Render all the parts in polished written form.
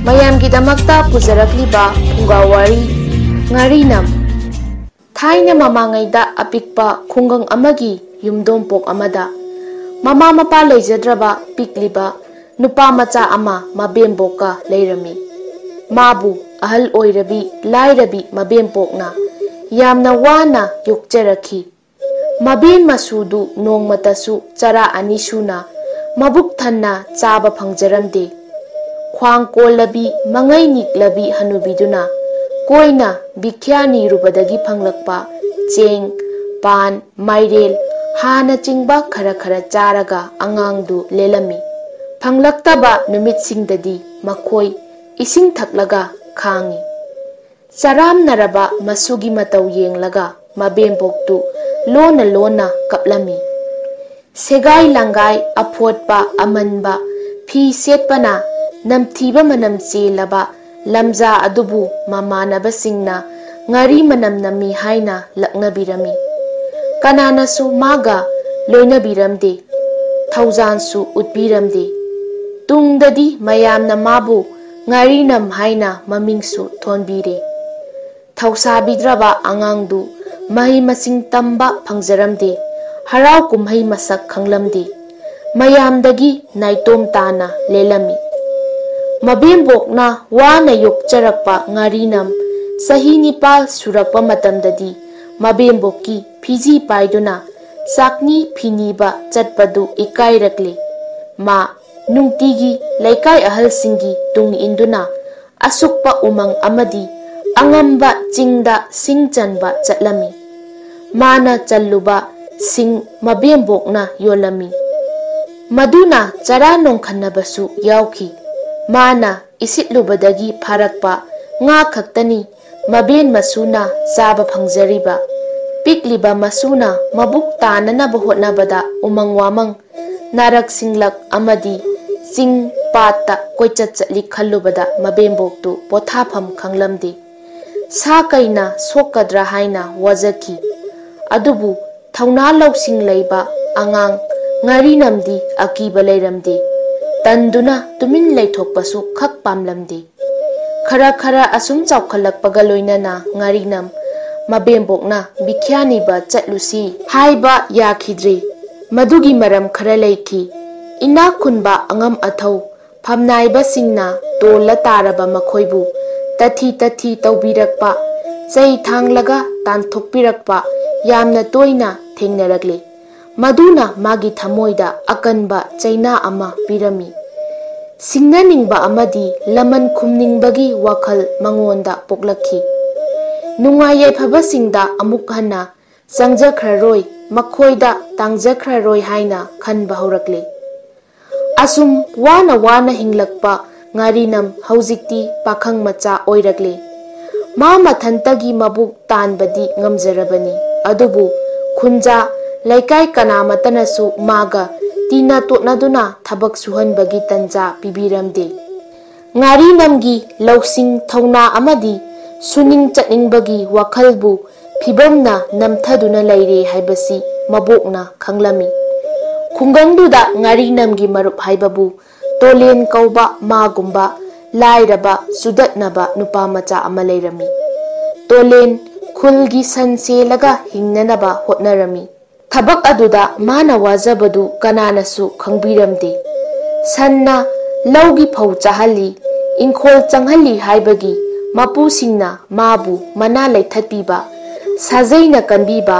ꯃꯌꯥꯝꯒꯤꯗꯃꯛꯇ ꯄꯨꯖꯔꯛꯂꯤꯕ ꯐꯨꯡꯒꯥ ꯋꯥꯔꯤ ꯉꯥꯔꯤꯅꯝ ꯊꯥꯏꯅ ꯃꯃꯥꯡꯉꯩꯗ ꯑꯄꯤꯛꯄ ꯈꯨꯡꯒꯪ ꯑꯃꯒꯤ ꯌꯨꯝꯗꯣꯡꯄꯣꯛ ꯑꯃꯗ ꯃꯃꯥ ꯃꯄꯥ ꯂꯩꯖꯗ꯭ꯔꯕ ꯄꯤꯛꯂꯤꯕ ꯅꯨꯄꯥ ꯃꯆꯥ ꯑꯃ ꯃꯕꯦꯝꯕꯣꯛꯀ ꯂꯩꯔꯝꯃꯤ꯫ ꯃꯥꯕꯨ ꯑꯍꯜ ꯑꯣꯏꯔꯕꯤ ꯂꯥꯏꯔꯕꯤ ꯃꯕꯦꯝꯕꯣꯛꯅ ꯌꯥꯝꯅ ꯋꯥꯅ ꯌꯣꯛꯆꯔꯛꯈꯤ꯫ ꯃꯕꯦꯟ ꯃꯁꯨꯗꯨ ꯅꯣꯡꯃꯇꯁꯨ ꯆꯔꯥ ꯑꯅꯤ ꯁꯨꯅ ꯃꯕꯨꯛ ꯊꯟꯅ ꯆꯥꯕ ꯐꯪꯖꯔꯝꯗꯦ꯫ ꯈ꯭ꯋꯥꯡ ꯀꯣꯜꯂꯕꯤ ꯃꯉꯩ ꯅꯤꯛꯂꯕꯤ ꯍꯅꯨꯕꯤꯗꯨꯅ ꯀꯣꯏꯅ ꯚꯤꯈ꯭ꯌꯥ ꯅꯤꯔꯨꯕꯗꯒꯤ ꯐꯪꯂꯛꯄ ꯆꯦꯡ, ꯄꯥꯟ, ꯃꯥꯏꯔꯦꯜ ꯍꯥꯅꯆꯤꯡꯕ ꯈꯔ ꯈꯔ ꯆꯥꯔꯒ ꯑꯉꯥꯡꯗꯨ ꯂꯦꯜꯂꯝꯃꯤ꯫ ꯐꯪꯂꯛꯇꯕ ꯅꯨꯃꯤꯠꯁꯤꯡꯗꯗꯤ ꯃꯈꯣꯏ ꯏꯁꯤꯡ ꯊꯛꯂꯒ ꯈꯥꯡꯉꯤ꯫ ꯆꯔꯥꯝꯅꯔꯕ ꯃꯁꯨꯒꯤ ꯃꯇꯧ ꯌꯦꯡꯂꯒ ꯃꯕꯦꯝꯕꯣꯛꯇꯨ ꯂꯣꯟꯅ ꯂꯣꯟꯅ ꯀꯞꯂꯝꯃꯤ꯫ ꯁꯦꯒꯥꯏ ꯂꯥꯡꯒꯥꯏ ꯑꯐꯣꯠꯄ ꯑꯃꯟꯕ ꯐꯤ ꯁꯦꯠꯄꯅ ꯅꯝꯊꯤꯕ ꯃꯅꯝ ꯆꯦꯜꯂꯕ ꯂꯝꯖꯥ ꯑꯗꯨꯕꯨ ꯃꯃꯥꯟꯅꯕꯁꯤꯡꯅ ꯉꯥꯔꯤ ꯃꯅꯝ ꯅꯝꯃꯤ ꯍꯥꯏꯅ ꯂꯛꯅꯕꯤꯔꯝꯃꯤ꯫ ꯀꯅꯥꯅꯁꯨ ꯃꯥꯒ ꯂꯣꯏꯅꯕꯤꯔꯝꯗꯦ, ꯊꯧꯖꯥꯟꯁꯨ ꯎꯠꯄꯤꯔꯝꯗꯦ꯫ ꯇꯨꯡꯗꯗꯤ ꯃꯌꯥꯝꯅ ꯃꯥꯕꯨ ꯉꯥꯔꯤꯅꯝ ꯍꯥꯏꯅ ꯃꯃꯤꯡꯁꯨ ꯊꯣꯟꯕꯤꯔꯦ꯫ ꯊꯧꯁꯥꯕꯤꯗ꯭ꯔꯕ ꯑꯉꯥꯡꯗꯨ ꯃꯍꯩ ꯃꯁꯤꯡ ꯇꯝꯕ ꯐꯪꯖꯔꯝꯗꯦ, ꯍꯔꯥꯎ ꯀꯨꯝꯍꯩ ꯃꯁꯛ ꯈꯪꯂꯝꯗꯦ, ꯃꯌꯥꯝꯗꯒꯤ ꯅꯥꯏꯇꯣꯝ ꯇꯥꯅ ꯂꯦꯜꯂꯝꯃꯤ꯫ ꯃꯕꯦꯝꯕꯣꯛꯅ ꯋꯥꯅ ꯌꯣꯛꯆꯔꯛꯄ ꯉꯥꯔꯤꯅꯝ ꯆꯍꯤ 9 ꯁꯨꯔꯛꯄ ꯃꯇꯝꯗꯗꯤ ꯃꯕꯦꯝꯕꯣꯛꯀꯤ ꯐꯤꯖꯤ ꯄꯥꯏꯗꯨꯅ ꯆꯥꯛꯅꯤ ꯐꯤꯅꯤꯕ ꯆꯠꯄꯗꯨ ꯏꯀꯥꯏꯔꯛꯂꯦ꯫ ꯃꯥ ꯅꯨꯡꯇꯤꯒꯤ ꯂꯩꯀꯥꯏ ꯑꯍꯜꯁꯤꯡꯒꯤ ꯇꯨꯡ ꯏꯟꯗꯨꯅ ꯑꯁꯨꯛꯄ ꯎꯃꯪ ꯑꯃꯗꯤ ꯑꯉꯝꯕ ꯆꯤꯡꯗ ꯁꯤꯡ ꯆꯟꯕ ꯆꯠꯂꯝꯃꯤ꯫ ꯃꯥꯅ ꯆꯜꯂꯨꯕ ꯁꯤꯡ ꯃꯕꯦꯝꯕꯣꯛꯅ ꯌꯣꯜꯂꯝꯃꯤ꯫ ꯃꯗꯨꯅ ꯆꯔꯥ ꯅꯣꯡꯈꯟꯅꯕꯁꯨ ꯌꯥꯎꯈꯤ꯫ ꯃꯥꯅ ꯏꯁꯤꯠꯂꯨꯕꯗꯒꯤ ꯐꯥꯔꯛꯄ ꯉꯥ ꯈꯛꯇꯅꯤ ꯃꯕꯦꯟ ꯃꯁꯨꯅ ꯆꯥꯕ ꯐꯪꯖꯔꯤꯕ꯫ ꯄꯤꯛꯂꯤꯕ ꯃꯁꯨꯅ ꯃꯕꯨꯛ ꯇꯥꯅꯅꯕ ꯍꯣꯠꯅꯕꯗ ꯎꯃꯪ ꯋꯥꯃꯪ, ꯅꯥꯔꯛ ꯁꯤꯡꯂꯛ ꯑꯃꯗꯤ ꯆꯤꯡ ꯄꯥꯠꯇ ꯀꯣꯏꯆꯠ ꯆꯠꯂꯤ ꯈꯜꯂꯨꯕꯗ ꯃꯕꯦꯝꯕꯣꯛꯇꯨ ꯄꯣꯊꯥꯐꯝ ꯈꯪꯂꯝꯗꯦ꯫ ꯁꯥ ꯀꯩꯅ ꯁꯣꯛꯀꯗ꯭ꯔꯥ ꯍꯥꯏꯅ ꯋꯥꯖꯈꯤ꯫ ꯑꯗꯨꯕꯨ ꯊꯧꯅꯥ ꯂꯧꯁꯤꯡ ꯂꯩꯕ ꯑꯉꯥꯡ ꯉꯥꯔꯤꯅꯝꯗꯤ ꯑꯀꯤꯕ ꯂꯩꯔꯝꯗꯦ꯫ ꯇꯟꯗꯨꯅ ꯇꯨꯃꯤꯟ ꯂꯩꯊꯣꯛꯄꯁꯨ ꯈꯛ ꯄꯥꯝꯂꯝꯗꯦ꯫ ꯈꯔ ꯈꯔ ꯑꯁꯨꯝ ꯆꯥꯎꯈꯠꯂꯛꯄꯒ ꯂꯣꯏꯅꯅ ꯉꯥꯔꯤꯅꯝ ꯃꯕꯦꯝꯕꯣꯛꯅ ꯚꯤꯈ꯭ꯌꯥ ꯅꯤꯕ ꯆꯠꯂꯨꯁꯤ ꯍꯥꯏꯕ ꯌꯥꯈꯤꯗ꯭ꯔꯦ꯫ ꯃꯗꯨꯒꯤ ꯃꯔꯝ ꯈꯔ ꯂꯩꯈꯤ꯫ ꯏꯅꯥꯛ ꯈꯨꯟꯕ ꯑꯉꯝ ꯑꯊꯧ ꯐꯝꯅꯥꯏꯕꯁꯤꯡꯅ ꯇꯣꯜꯂ ꯇꯥꯔꯕ ꯃꯈꯣꯏꯕꯨ ꯇꯊꯤ ꯇꯊꯤ ꯇꯧꯕꯤꯔꯛꯄ, ꯆꯩ ꯊꯥꯡꯂꯒ ꯇꯥꯟꯊꯣꯛꯄꯤꯔꯛꯄ ꯌꯥꯝꯅ ꯇꯣꯏꯅ ꯊꯦꯡꯅꯔꯛꯂꯦ꯫ ꯃꯗꯨꯅ ꯃꯥꯒꯤ ꯊꯃꯣꯏꯗ ꯑꯀꯟꯕ ꯆꯩꯅꯥ ꯑꯃ ꯄꯤꯔꯝꯃꯤ꯫ ꯁꯤꯡꯅꯅꯤꯡꯕ ꯑꯃꯗꯤ ꯂꯃꯟ ꯈꯨꯝꯅꯤꯡꯕꯒꯤ ꯋꯥꯈꯜ ꯃꯉꯣꯟꯗ ꯄꯣꯛꯂꯛꯈꯤ꯫ ꯅꯨꯡꯉꯥꯏ ꯌꯥꯏꯐꯕꯁꯤꯡꯗ ꯑꯃꯨꯛ ꯍꯟꯅ ꯆꯪꯖꯈ꯭ꯔꯔꯣꯏ, ꯃꯈꯣꯏꯗ ꯇꯥꯡꯖꯈ꯭ꯔꯔꯣꯏ ꯍꯥꯏꯅ ꯈꯟꯕ ꯍꯧꯔꯛꯂꯦ꯫ ꯑꯁꯨꯝ ꯋꯥꯅ ꯋꯥꯅ ꯍꯤꯡꯂꯛꯄ ꯉꯥꯔꯤꯅꯝ ꯍꯧꯖꯤꯛꯇꯤ ꯄꯥꯈꯪ ꯃꯆꯥ ꯑꯣꯏꯔꯛꯂꯦ꯫ ꯃꯥ ꯃꯊꯟꯇꯒꯤ ꯃꯕꯨꯛ ꯇꯥꯟꯕꯗꯤ ꯉꯝꯖꯔꯕꯅꯤ꯫ ꯑꯗꯨꯕꯨ ꯈꯨꯟꯖꯥ ꯂꯩꯀꯥꯏ ꯀꯅꯥꯃꯠꯇꯅꯁꯨ ꯃꯥꯒ ꯇꯤꯟꯅ ꯇꯣꯠꯅꯗꯨꯅ ꯊꯕꯛ ꯁꯨꯍꯟꯕꯒꯤ ꯇꯟꯖꯥ ꯄꯤꯕꯤꯔꯝꯗꯦ꯫ ꯉꯥꯔꯤꯅꯝꯒꯤ ꯂꯧꯁꯤꯡ ꯊꯧꯅꯥ ꯑꯃꯗꯤ ꯁꯨꯅꯤꯡ ꯆꯠꯅꯤꯡꯕꯒꯤ ꯋꯥꯈꯜꯕꯨ ꯐꯤꯕꯝꯅ ꯅꯝꯊꯗꯨꯅ ꯂꯩꯔꯦ ꯍꯥꯏꯕꯁꯤ ꯃꯕꯣꯛꯅ ꯈꯪꯂꯝꯃꯤ꯫ ꯈꯨꯡꯒꯪꯗꯨꯗ ꯉꯥꯔꯤꯅꯝꯒꯤ ꯃꯔꯨꯞ ꯍꯥꯏꯕꯕꯨ ꯇꯣꯂꯦꯟ ꯀꯧꯕ ꯃꯥꯒꯨꯝꯕ ꯂꯥꯏꯔꯕ ꯆꯨꯗꯠꯅꯕ ꯅꯨꯄꯥ ꯃꯆꯥ ꯑꯃ ꯂꯩꯔꯝꯃꯤ꯫ ꯇꯣꯂꯦꯟ ꯈꯨꯜꯒꯤ ꯁꯟ ꯁꯦꯜꯂꯒ ꯍꯤꯡꯅꯅꯕ ꯍꯣꯠꯅꯔꯝꯃꯤ꯫ ꯊꯕꯛ ꯑꯗꯨꯗ ꯃꯥꯅ ꯋꯥꯖꯕꯗꯨ ꯀꯅꯥꯅꯁꯨ ꯈꯪꯕꯤꯔꯝꯗꯦ꯫ ꯁꯟꯅ ꯂꯧꯒꯤ ꯐꯧ ꯆꯥꯍꯜꯂꯤ, ꯏꯪꯈꯣꯜ ꯆꯪꯍꯜꯂꯤ ꯍꯥꯏꯕꯒꯤ ꯃꯄꯨꯁꯤꯡꯅ ꯃꯥꯕꯨ ꯃꯅꯥ ꯂꯩꯊꯠꯄꯤꯕ, ꯁꯥꯖꯩꯅ ꯀꯟꯕꯤꯕ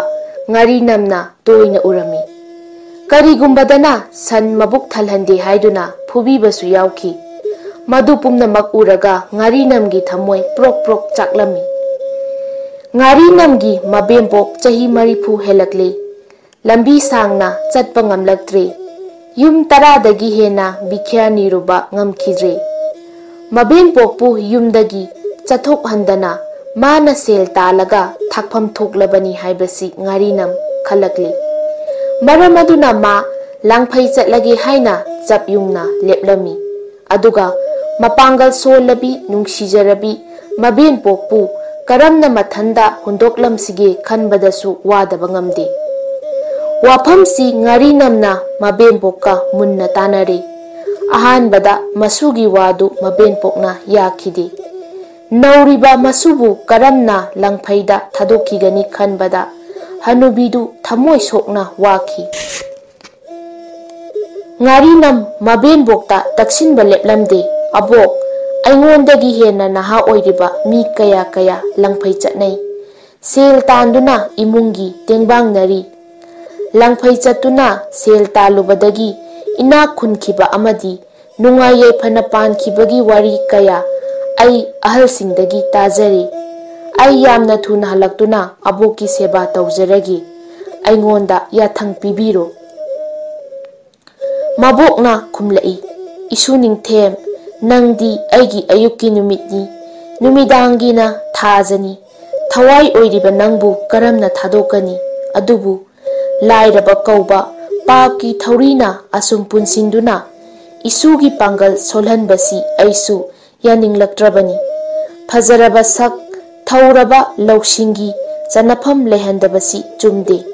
ꯉꯥꯔꯤꯅꯝꯅ ꯇꯣꯏꯅ ꯎꯔꯝꯃꯤ꯫ ꯀꯔꯤꯒꯨꯝꯕꯗꯅ ꯁꯟ ꯃꯕꯨꯛ ꯊꯜꯍꯟꯗꯦ ꯍꯥꯏꯗꯨꯅ ꯐꯨꯕꯤꯕꯁꯨ ꯌꯥꯎꯈꯤ꯫ ꯃꯗꯨ ꯄꯨꯝꯅꯃꯛ ꯎꯔꯒ ꯉꯥꯔꯤꯅꯝꯒꯤ ꯊꯃꯣꯏ ꯄ꯭ꯔꯣꯛ ꯄ꯭ꯔꯣꯛ ꯆꯥꯛꯂꯝꯃꯤ꯫ ꯉꯥꯔꯤꯅꯝꯒꯤ ꯃꯕꯦꯝꯕꯣꯛ ꯆꯍꯤ 40 ꯍꯦꯜꯂꯛꯂꯦ꯫ ꯂꯝꯕꯤ ꯁꯥꯡꯅ ꯆꯠꯄ ꯉꯝꯂꯛꯇ꯭ꯔꯦ꯫ ꯌꯨꯝ 10ꯗꯒꯤ ꯍꯦꯟꯅ ꯚꯤꯈ꯭ꯌꯥ ꯅꯤꯔꯨꯕ ꯉꯝꯈꯤꯗ꯭ꯔꯦ꯫ ꯃꯕꯦꯝꯕꯣꯛꯄꯨ ꯌꯨꯝꯗꯒꯤ ꯆꯠꯊꯣꯛꯍꯟꯗꯅ ꯃꯥꯅ ꯁꯦꯜ ꯇꯥꯜꯂꯒ ꯊꯥꯛꯐꯝ ꯊꯣꯛꯂꯕꯅꯤ ꯍꯥꯏꯕꯁꯤ ꯉꯥꯔꯤꯅꯝ ꯈꯜꯂꯛꯂꯦ꯫ ꯃꯔꯝ ꯑꯗꯨꯅ ꯃꯥ ꯂꯥꯡꯐꯩ ꯆꯠꯂꯒꯦ ꯍꯥꯏꯅ ꯆꯞ ꯌꯨꯡꯅ ꯂꯦꯞꯂꯝꯃꯤ꯫ ꯑꯗꯨꯒ ꯃꯄꯥꯡꯒꯜ ꯁꯣꯜꯂꯕꯤ ꯅꯨꯡꯁꯤꯖꯔꯕꯤ ꯃꯕꯦꯝꯕꯣꯛꯄꯨ ꯀꯔꯝꯅ ꯃꯊꯟꯗ ꯍꯨꯟꯗꯣꯛꯂꯝꯁꯤꯒꯦ ꯈꯟꯕꯗꯁꯨ ꯋꯥꯗꯕ ꯉꯝꯗꯦ꯫ ꯋꯥꯐꯝꯁꯤ ꯉꯥꯔꯤꯅꯝꯅ ꯃꯕꯦꯝꯕꯣꯛꯀ ꯃꯨꯟꯅ ꯇꯥꯟꯅꯔꯦ꯫ Ahanbada masugi wadu mabenpokna yakhide. Nauriba masubu karamna langphaida thadokigani khanbada hanubidu thamoi sokna waki. Ngarinam mabenbokta taksinba leplamde. Abok aingondagi hena naha oiriba mi kaya kaya langphai chatnai. Sel tanduna imungi tengbangnari. Langphai chatuna sel talubadagi ina khunkiba amadi nungai yaifana pankibagi wari kaya ai ahalsingdagi tajare. Ai yamna thuna halaktuna aboki seba tawjarage. Aingonda yathang pibiro. Mabokna khumlai. Isu ningthem nangdi aigi ayuki numitni. Numidangina thajani. Thawai oiriba nangbu karamna thadokani. Adubu lairaba kauba papki thaurina asum punsinduna isugi pangal solhanbasi aisu yaninglaktrabani. Fajaraba sak thauraba lausingi chanafam lehandabasi chumde.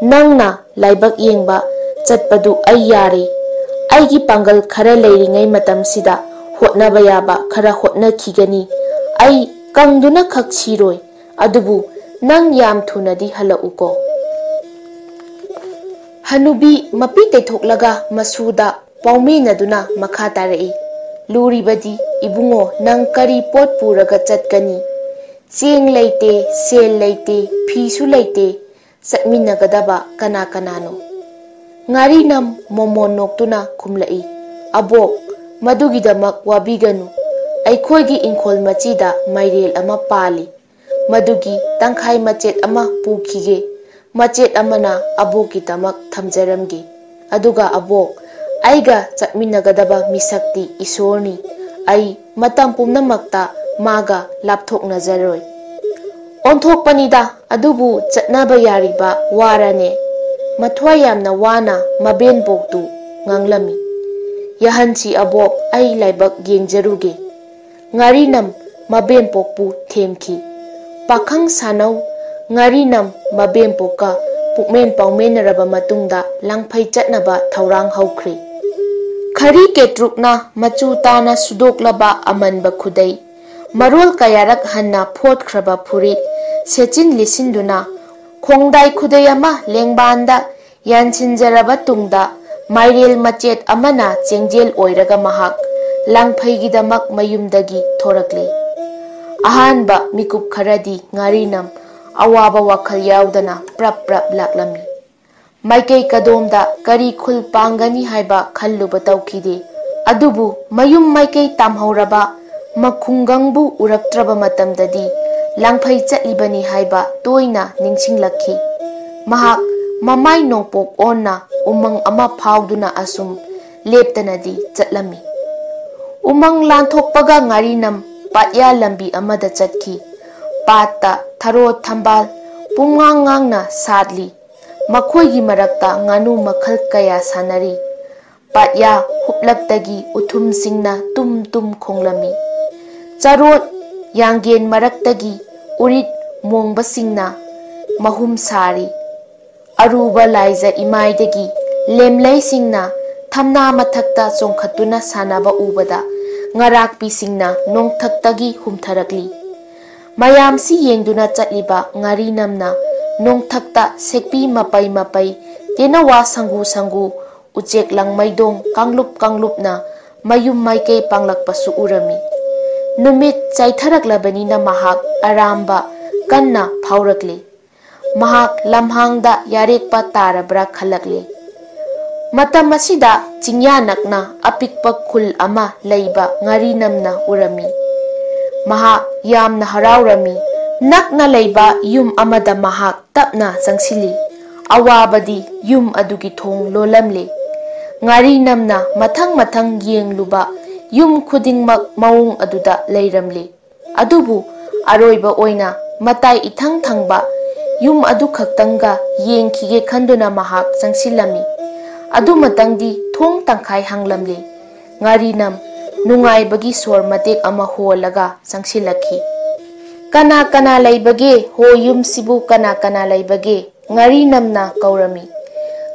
Nangna laibak yengba chatpadu ai yare. Aigi pangal khara leiringai matamsida hotnaba yaba khara hotnakigani. Ai kangduna khak siroi. Adubu nang yam thunadi halauko. Hanubi mapi teithoklaga masuda paumenaduna makha tarai. Luribadi ibungo nang kari pot puraga chatkani. Cheng leite, sel leite, phisu leite, chatminagadaba kana kanano. Ngarinam momon noktuna khumlai. Abok madugidamak wabiganu. Aikhoigi ingkhol machida mairel ama pali. Madugi tangkhai machet ama pukhige. Machet amana aboki tamak thamjaramgi. Aduga abok aiga chatminagadaba misakti isorni. Ai matam pumnamakta maga lapthoknajaroi. Onthokpanida adubu chatnaba yariba warane. Mathwai yamna wana mabenboktu nganglami. Yahanchi abok ai laibak yengjaruge. Ngarinam mabenpokpu themki. Pakhang sanau Ngarinam mabenpoka pukmen paumenaraba matungda langphai chatnaba thaurang haukhre. Khari ketrukna machu tana sudoklaba amanba khudai. Marol kayarak hanna photkraba phurit sechin lisinduna khongdai khudai ama lengbanda yanchinjaraba tungda mairel machet amana chengjel oiraga mahak langphaigidamak mayumdagi thorakle. Ahanba mikup kharadi Ngarinam awaba wakhal yaudana prap prap laklami. Maikei kadomda kari khul pangani haiba khalluba tawkide. Adubu mayum maikei tamhauraba makhungangbu uraktraba matamdadi langphai chatlibani haiba toina ningsinglakhi. Mahak mamai nongpok onna umang ama phauduna asum leptanadi chatlami. Umang lanthokpaga Ngarinam patya lambi amada chatkhi. Patta tharo thambal pungangang sadli. Makhoigi marakta nganu makhal kaya sanari. Patya huplaktagi uthum singna tum tum khonglami. Charot yanggen maraktagi urit mongba singna mahum sari. Aruba laiza imaidagi lemlai singna thamna mathakta chongkhatuna sanaba ubada ngarakpi singna nongthaktagi humtharakli. Mayamsi yengduna chatliba Ngarinamna nongthakta sekpi mapai mapai tenawa sangu sangu uchek langmaidong kanglup kanglupna mayum maikei panglakpasu urami. Numit chaitharaklabanina mahak aramba kanna phaurakle. Mahak lamhangda yarekpa tarabra khalakle. Matam asida chingyanakna apikpa khul ama leiba Ngarinamna urami. Mahak yamna haraurami. Nakna leiba yum amada mahak tapna sangsili. Awabadi yum adugi thong lolamle. Ngarinamna mathang mathang yengluba yum khudingmak maung aduda leiramle. Adubu aroiba oina matai ithang thangba yum adu khaktanga yengkhige khanduna mahak sangsilami. Adu matangdi thong tangkhai hanglamle. Ngarinam nungaibagi sor matek ama holaga sangsilakhi. Kana kana laibage ho yum sibu kana kana laibage Ngarinamna kaurami.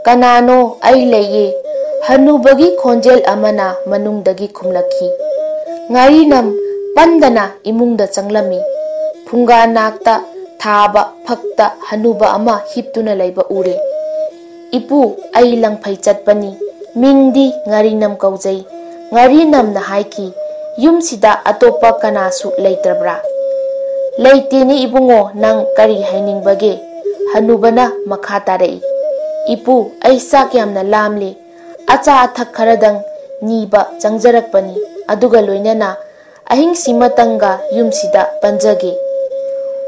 Kanano ai leye Hanubagi khonjel amana manungdagi khumlakhi. Ngarinam pandana imungda changlami. Phunga nakta thaba phakta hanuba ama hiptuna laiba ure. Ipu ai langphai chatpani. Mingdi Ngarinam kaujai. Ngarinam na haiki. Yumsida atopa kanasu leitrabra. Leiteni ibungo nang kari hainingbage. Hanubana makha tarei. Ipu ai sak yamna lamle. Acha athak kharadang niba changjarakpani. Aduga loinana ahing simatanga yumsida panjage.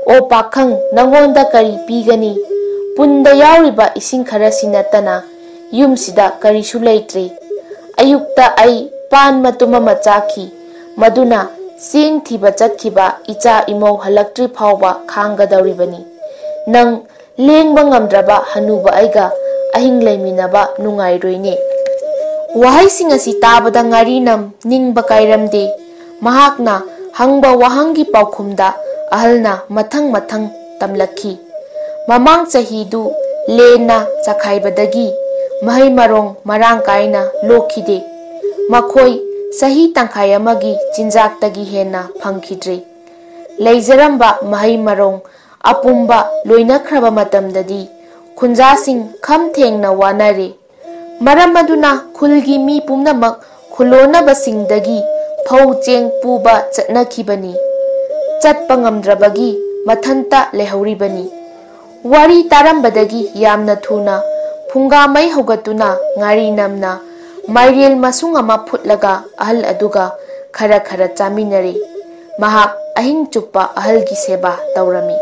O pakhang nangonda kari pigani. Punda yauriba ising khara sinatana yumsida karisu leitre. Ayukta ai pan matuma machaki. Maduna sing thiba chatkiba icha imau halaktri phawba khanggadawribani. Nang lengba ngamdraba hanuba aiga ahing laiminaba nungairoine. Wahaising asi tabada Ngarinam ningba kairamde. Mahakna hangba wahangi paukhumda ahalna mathang tamlakhi. Mamang chahidu lena chakhaibadagi mahai marong marang kaina lokhide. Makhoi sahi tangkhai amagi chinjaktagi hena phangkhidre. Leijaramba mahai marong apumba loinakhraba matamdadi khunjasing kham thengna wanare. Maram aduna khulgi mi pumnamak khulonabasingdagi phau cheng puba chatnakhibani. Chatpa ngamdrabagi mathanta lehauribani. Wari tarambadagi yamna thuna phunga mai hogatuna Ngarinamna mairel masung ama phutlaga ahal aduga khara chaminare. Mahak ahing chuppa ahalgi seba taurami.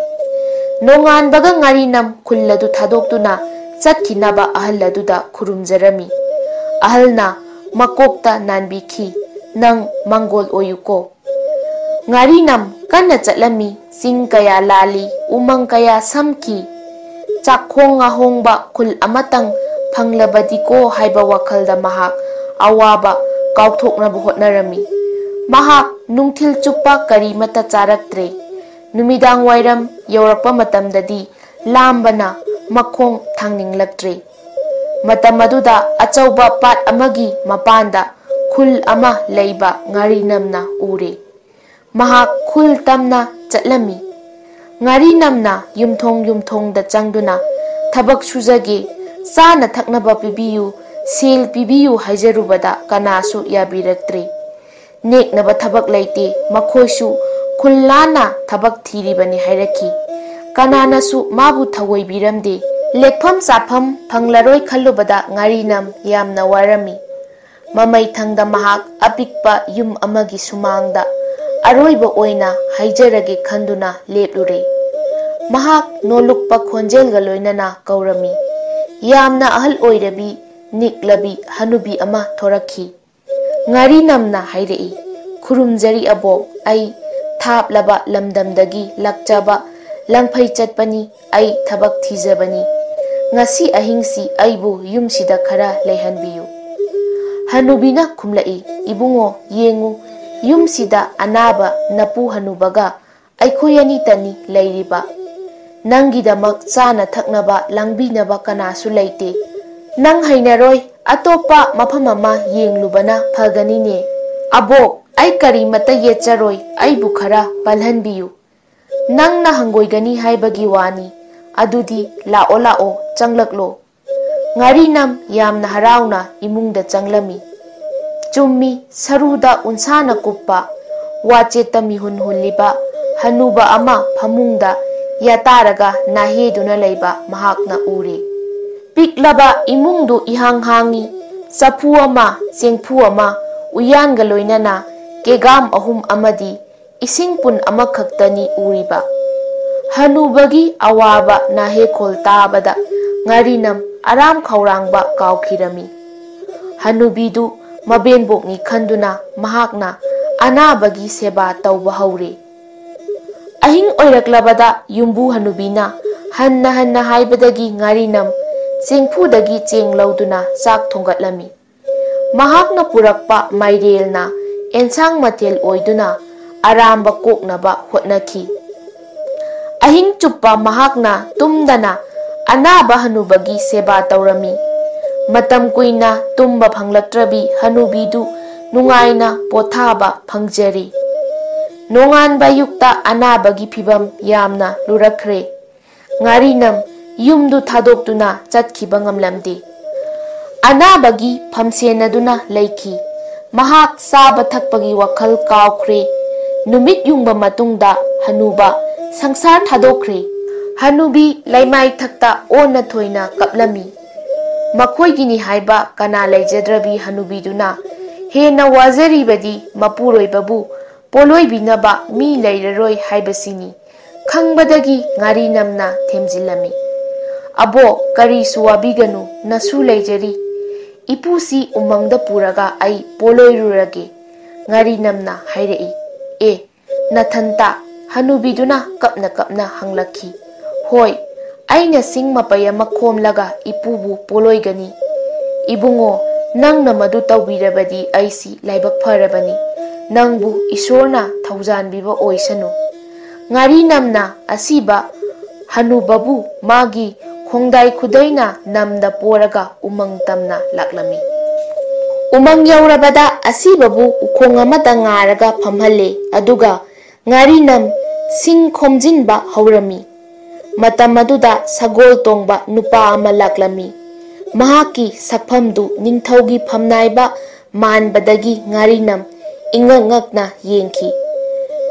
Nongan baga Ngarinam khulladu thadoktuna chatkinaba ahal aduda khurumjarami. Ahalna makokta nanbikhi nang mangol oyuko. Ngarinam kanna chatlami sing kaya lali umang kaya samki. Chakhong ahongba khul amatang phanglabadiko haiba wakhalda mahak awaba kauthoknabu hotnarami. Mahak nungthil chuppa kari mata charaktre. Numidang wairam yaurakpa matamdadi lambana makhong thangninglaktre. Matam aduda achauba pat amagi mapanda khul ama leiba Ngarinamna ure. Mahak khul tamna chatlami. Ngarinamna yumthong da changduna thabak sujage sana thaknaba pibiyu sel pibiyu haijarubada kanasu yabiraktre. Neknaba thabak leite makhoisu khullana thabak thiribani hairaki. Kananasu mabu thawoi biramde. Lekpham sapham phanglaroi khallubada Ngarinam yamna warami. Mamai thangda mahak apikpa yum amagi sumangda aroiba oina haijarage khanduna leplure. Mahak nolukpa khonjelga loinana kaurami. Yamna ahal oirabi niklabi hanubi ama thorakhi. Ngarinamna hairei. Khurumjari abo ai thaplaba lamdamdagi lakchaba langphai chatpani ai thabak thijabani. Ngasi ahingsi aibu yumsida khara leihanbiyu. Hanubina khumlai ibungo yengu yumsida anaba napu hanubaga aikhoyani tani leiriba. Nangidamak chana thaknaba langbinaba kanasu leite. Nang hainaroi atopa maphamama yenglubana phaganine. Abok ai kari mata yecharoi aibu khara palhanbiyu. Nangna hangoigani haibagi wani. Adudi lao changlaklo. Ngarinam yamna harauna imungda changlami. Chummi saruda unsana kuppa. Wacheta mihun hulliba hanuba ama phamungda yataraga naheduna leiba mahakna ure. Piklaba imungdu ihang hangi. Sapu ama sengpu ama uyanga loinana kegam ahum amadi isingpun amakhaktani uriba. Hanubagi awaba nahekol tabada Ngarinam aram khaurangba kaukhirami. Hanubidu mabenbokni khanduna mahakna anabagi seba tauba haure. Ahing oiraklabada yumbu hanubina hanna haibadagi Ngarinam sengphudagi cheng lauduna sak thongatlami. Mahakna purakpa mairelna ensang matel oiduna aramba koknaba hotnaki. Ahing chuppa mahakna tumdana anaba hanubagi seba taurami. Matam kuina tumba phanglatrabi hanubidu nungaina pothaba phangjari. Nongan bayukta anabagi phibam yamna lurakre. Ngarinam yumdu thadokduna chatkhiba ngamlamdi. Anabagi phamsenaduna leiki. Mahak saba thakpagi wakhal kaukre. Numit yungba matungda hanuba sangsar thadokre. Hanubi laimai thakta ona thoina kaplami. Makhoigini haiba kana laijadrabi hanubiduna hena wazaribadi mapuroibabu poloibinaba mi lairaroi haibasini khangbadagi ngarinamna themjilami. Abo karisu wabiganu nasu laijari ipusi umangda puraga ai poloirurage. Ngarinamna hairei. Nathanta hanubiduna kapna hanglaki. Hoi aina sing mapaya makhomlaga ipubu poloigani. Ibungo nangna madu tawbirabadi aisi laibak pharabani. Nangbu isorna thaujanbiba oisanu. Ngarinamna asiba hanubabu magi khongdai khudaina namda poraga umang tamna laklami. Umang yaurabada asibabu ukhong amata ngaraga phamhalle aduga ngarinam sing khomjinba haurami. Matam aduda sagol tongba nupa ama laklami. Mahaki sakphamdu ningthaugi phamnaiba manbadagi ngarinam ingangakna yengki.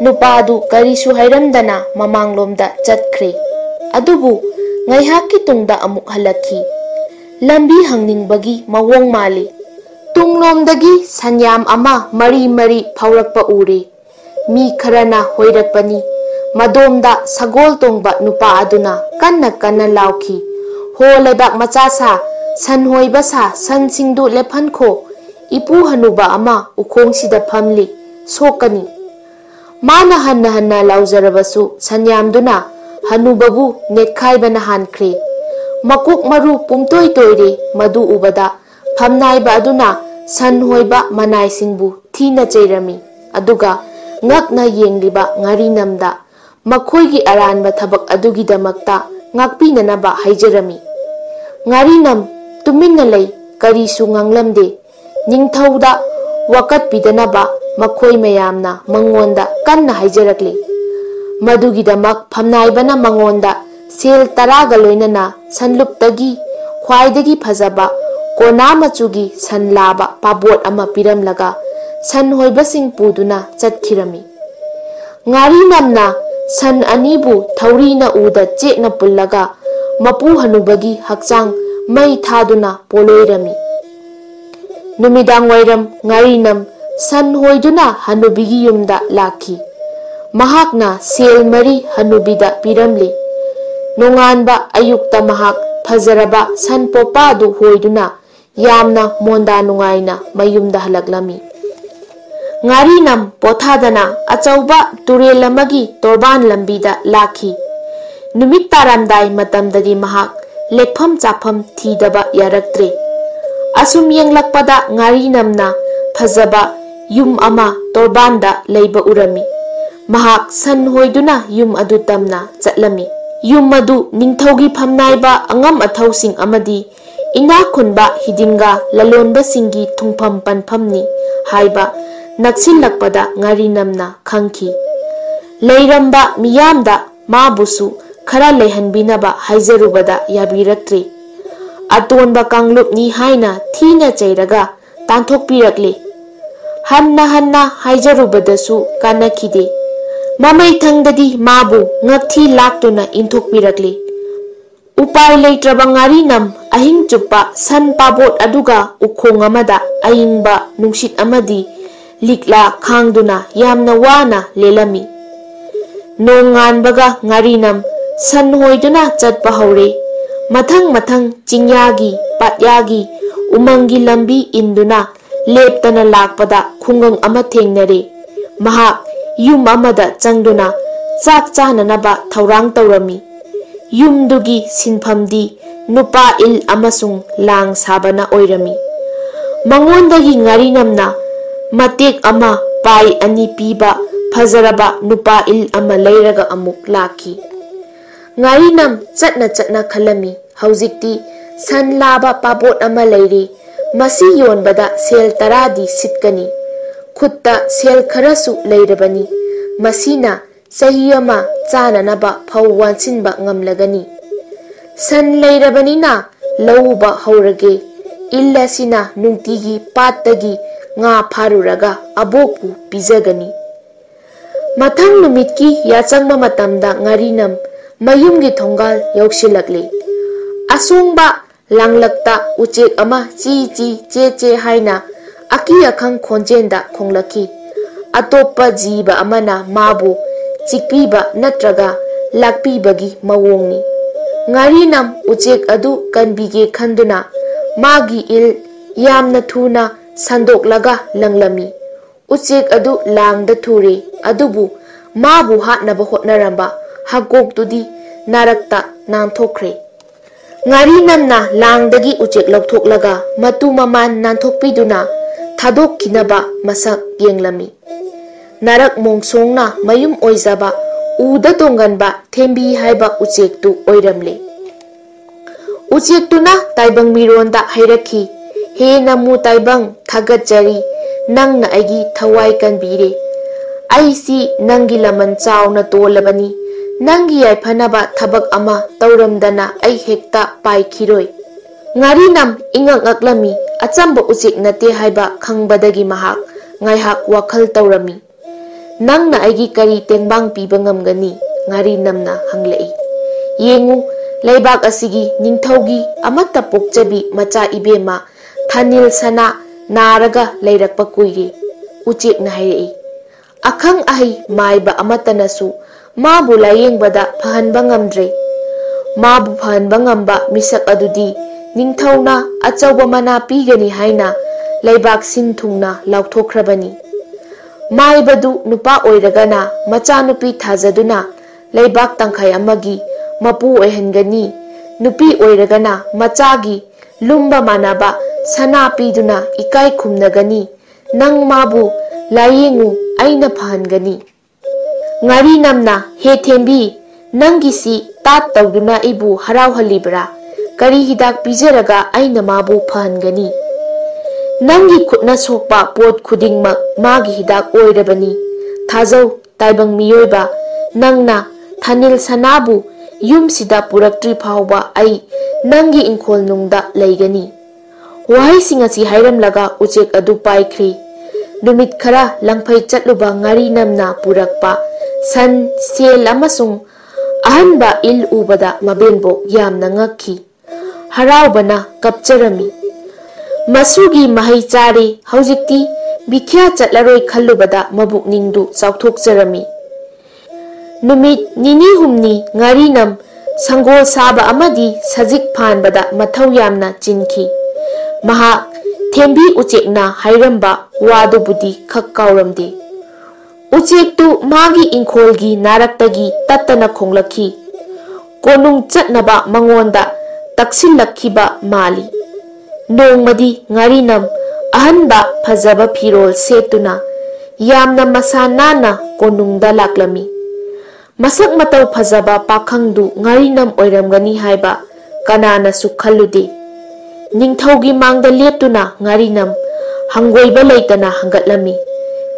Nupadu karisu hairamdana mamanglomda chatkre. Adubu ngaihaki tungda amuk halaki. Lambi hangningbagi mawong mali. Tunglomdagi sanyam ama mari phaurakpa ure. Mi kharana hoirakpani. Madomda sagol tongba nupa aduna kanna lauki. Ho lebak machasa san hoiba sa san singdu lephankho. Ipu hanuba ama ukhong sida phamli sokani. Mana hanna lauzarabasu sanyamduna hanubabu netkhaiba hankre. Makuk maru pumtoi toire madu ubada phamnaiba aduna san hoiba manai singbu thina chairami. Aduga ngakna yengliba ngarinamda makhoigi aranba thabak adugidamakta ngakpinanaba haijarami. Ngarinam tuminna lei karisu nganglamde. Ningthauda wakat pidanaba makhoi mayamna mangonda kanna haijarakli. Madugidamak phamnaibana mangonda sel 10 ga loinana sanluptagi khwaidagi phajaba kona machugi sanlaba pabot ama piramlaga san hoibasing puduna chatkhirami. Ngarinamna san anibu thaurina uda chekna pullaga mapu hanubagi hakchang mai thaduna poloirami. Numidang wairam ngarinam san hoiduna hanubigi yumda laki. Mahakna sel mari hanubida piramli. Nonganba ayukta mahak phajaraba san popadu hoiduna yamna monda nungaina mayumda halaklami. Ngarinam pothadana achauba turel amagi torban lambida laki. Numit taramdai matamdadi mahak lekpham chapham thidaba yaraktre. Asum yenglakpada ngarinamna phajaba yum ama torbanda leiba urami. Mahak san hoiduna yum adu tamna chatlami. Yum adu ningthaugi phamnaiba angam athausing amadi ina khunba hidinga lalonba singi thungpham panphamni haiba naksinlakpada ngarinamna khangki. Leiramba miyamda mabusu khara lehanbinaba haijarubada yabiraktre. Atonba kanglupni haina thina chairaga tanthokpirakle. Hanna haijarubadasu kanakhide. Mamai thangdadi mabu ngakthi laktuna inthokpirakle. Upai leitraba ngarinam ahing chupa san pabot aduga ukhong amada ayingba nungsit amadi likla khangduna yamna wana lelami. Nonganbaga ngarinam san hoiduna chatpa haure. Mathang chingyagi patyagi umangi lambi induna leptana lakpada khungang ama thengnare. Mahak yum amada changduna chak chananaba thaurang taurami. Yumdugi sinphamdi nupa il amasung lang sabana oirami. Mangondagi ngarinamna matek ama pai ani piba phajaraba nupa il ama leiraga amuk laki. Ngarinam chatna khalami. Haujikti San laba pabot ama leiri, masi yonbada sel 10 sitkani. Khutta sel kharasu leirabani, masina sahi ama chananaba phau wansinba ngamlagani. San leirabanina lauba haurage, illa sina nungtigi pattagi nga pharuraga abokpu pizagani. Mathang numitki yachangma matamda Ngarinam mayumgi thongal yausilakle. Asongba langlakta uchek ama chi chi che che haina aki akhang khonjenda khonglaki. Atoppa jiba amana mabu chikpiba natraga lakpibagi mawongni. Ngarinam uchek adu kanbige khanduna magi il yamna thuna sandoklaga langlami. Uchek adu langda thure adubu mabu hatnaba hotnaramba hagok tudi narakta nanthokre. Ngarinamna langdagi uchek lauthoklaga matu maman nanthokpiduna thadokkinaba masak yenglami. Narak mongsongna mayum oizaba uda tonganba thembi haiba uchektu oiramle. Uchektuna taibang mironda hairaki, he namu taibang thagatjari nangna aigi thawai kanbire. Aisi nangi laman chauna tolabani, nangi yaiphanaba thabak ama tauramdana ai hekta paikhiroi. Ngarinam ingak ngaklami achamba uchek nate haiba khangbadagi mahak ngaihak wakhal taurami. Nangna aigi kari tengbang piba ngamgani, Ngarinamna hanglai. Yengu leibak asigi ningthaugi amata pokchabi macha ibema thanil sana naraga leirakpa kuige. Uchek na hairei. Akhang ahi maiba amatanasu mabu layengbada phahanba ngamdre. Mabu phahanba ngamba misak adudi ningthauna achauba mana pigani haina leibak sinthungna lauthokhrabani. Maibadu nupa oiragana macha nupi thajaduna leibak tangkhai amagi mapu oihangani. Nupi oiragana machagi lumba manaba sana piduna ikai khumnagani. Nang mabu layengu aina phahangani. Ngarinamna he thembi nangisi tat tawduna ibu harau halibra. Kari hidak pijaraga aina mabu phahangani. Nangi khutna sokpa pot khudingmak magi hidak oirabani. Thajau taibang miyoiba nangna thanil sanabu yumsida puraktri phawba ai nangi ingkhol nungda leigani. Wahai singasi hairamlaga uchek adu paikhri. Numit khara langphai chatluba Ngarinamna purakpa san sel amasung ahanba il ubada mabenbo yamna ngakhi. Haraubana kapcharami. Masugi mahai chare haujikti bikhya chatlaroi khallubada mabuk ningdu chauthokjarami. Numit nini humni Ngarinam sangol saba amadi sajik phanbada mathau yamna chinkhi. Mahak thembi uchekna hairamba wadubudi khak kauramde. Uchektu magi ingkholgi naraktagi tattana khonglakhi. Konung chatnaba mangonda taksinlakhiba mali. Nongmadi Ngarinam ahanba phajaba phirol setuna yamna masanana konungda laklami. Masak matau phajaba pakhangdu Ngarinam oiramgani haiba kanana su khallude. Ningthaugi mangda leptuna Ngarinam hangoiba leitana hangatlami.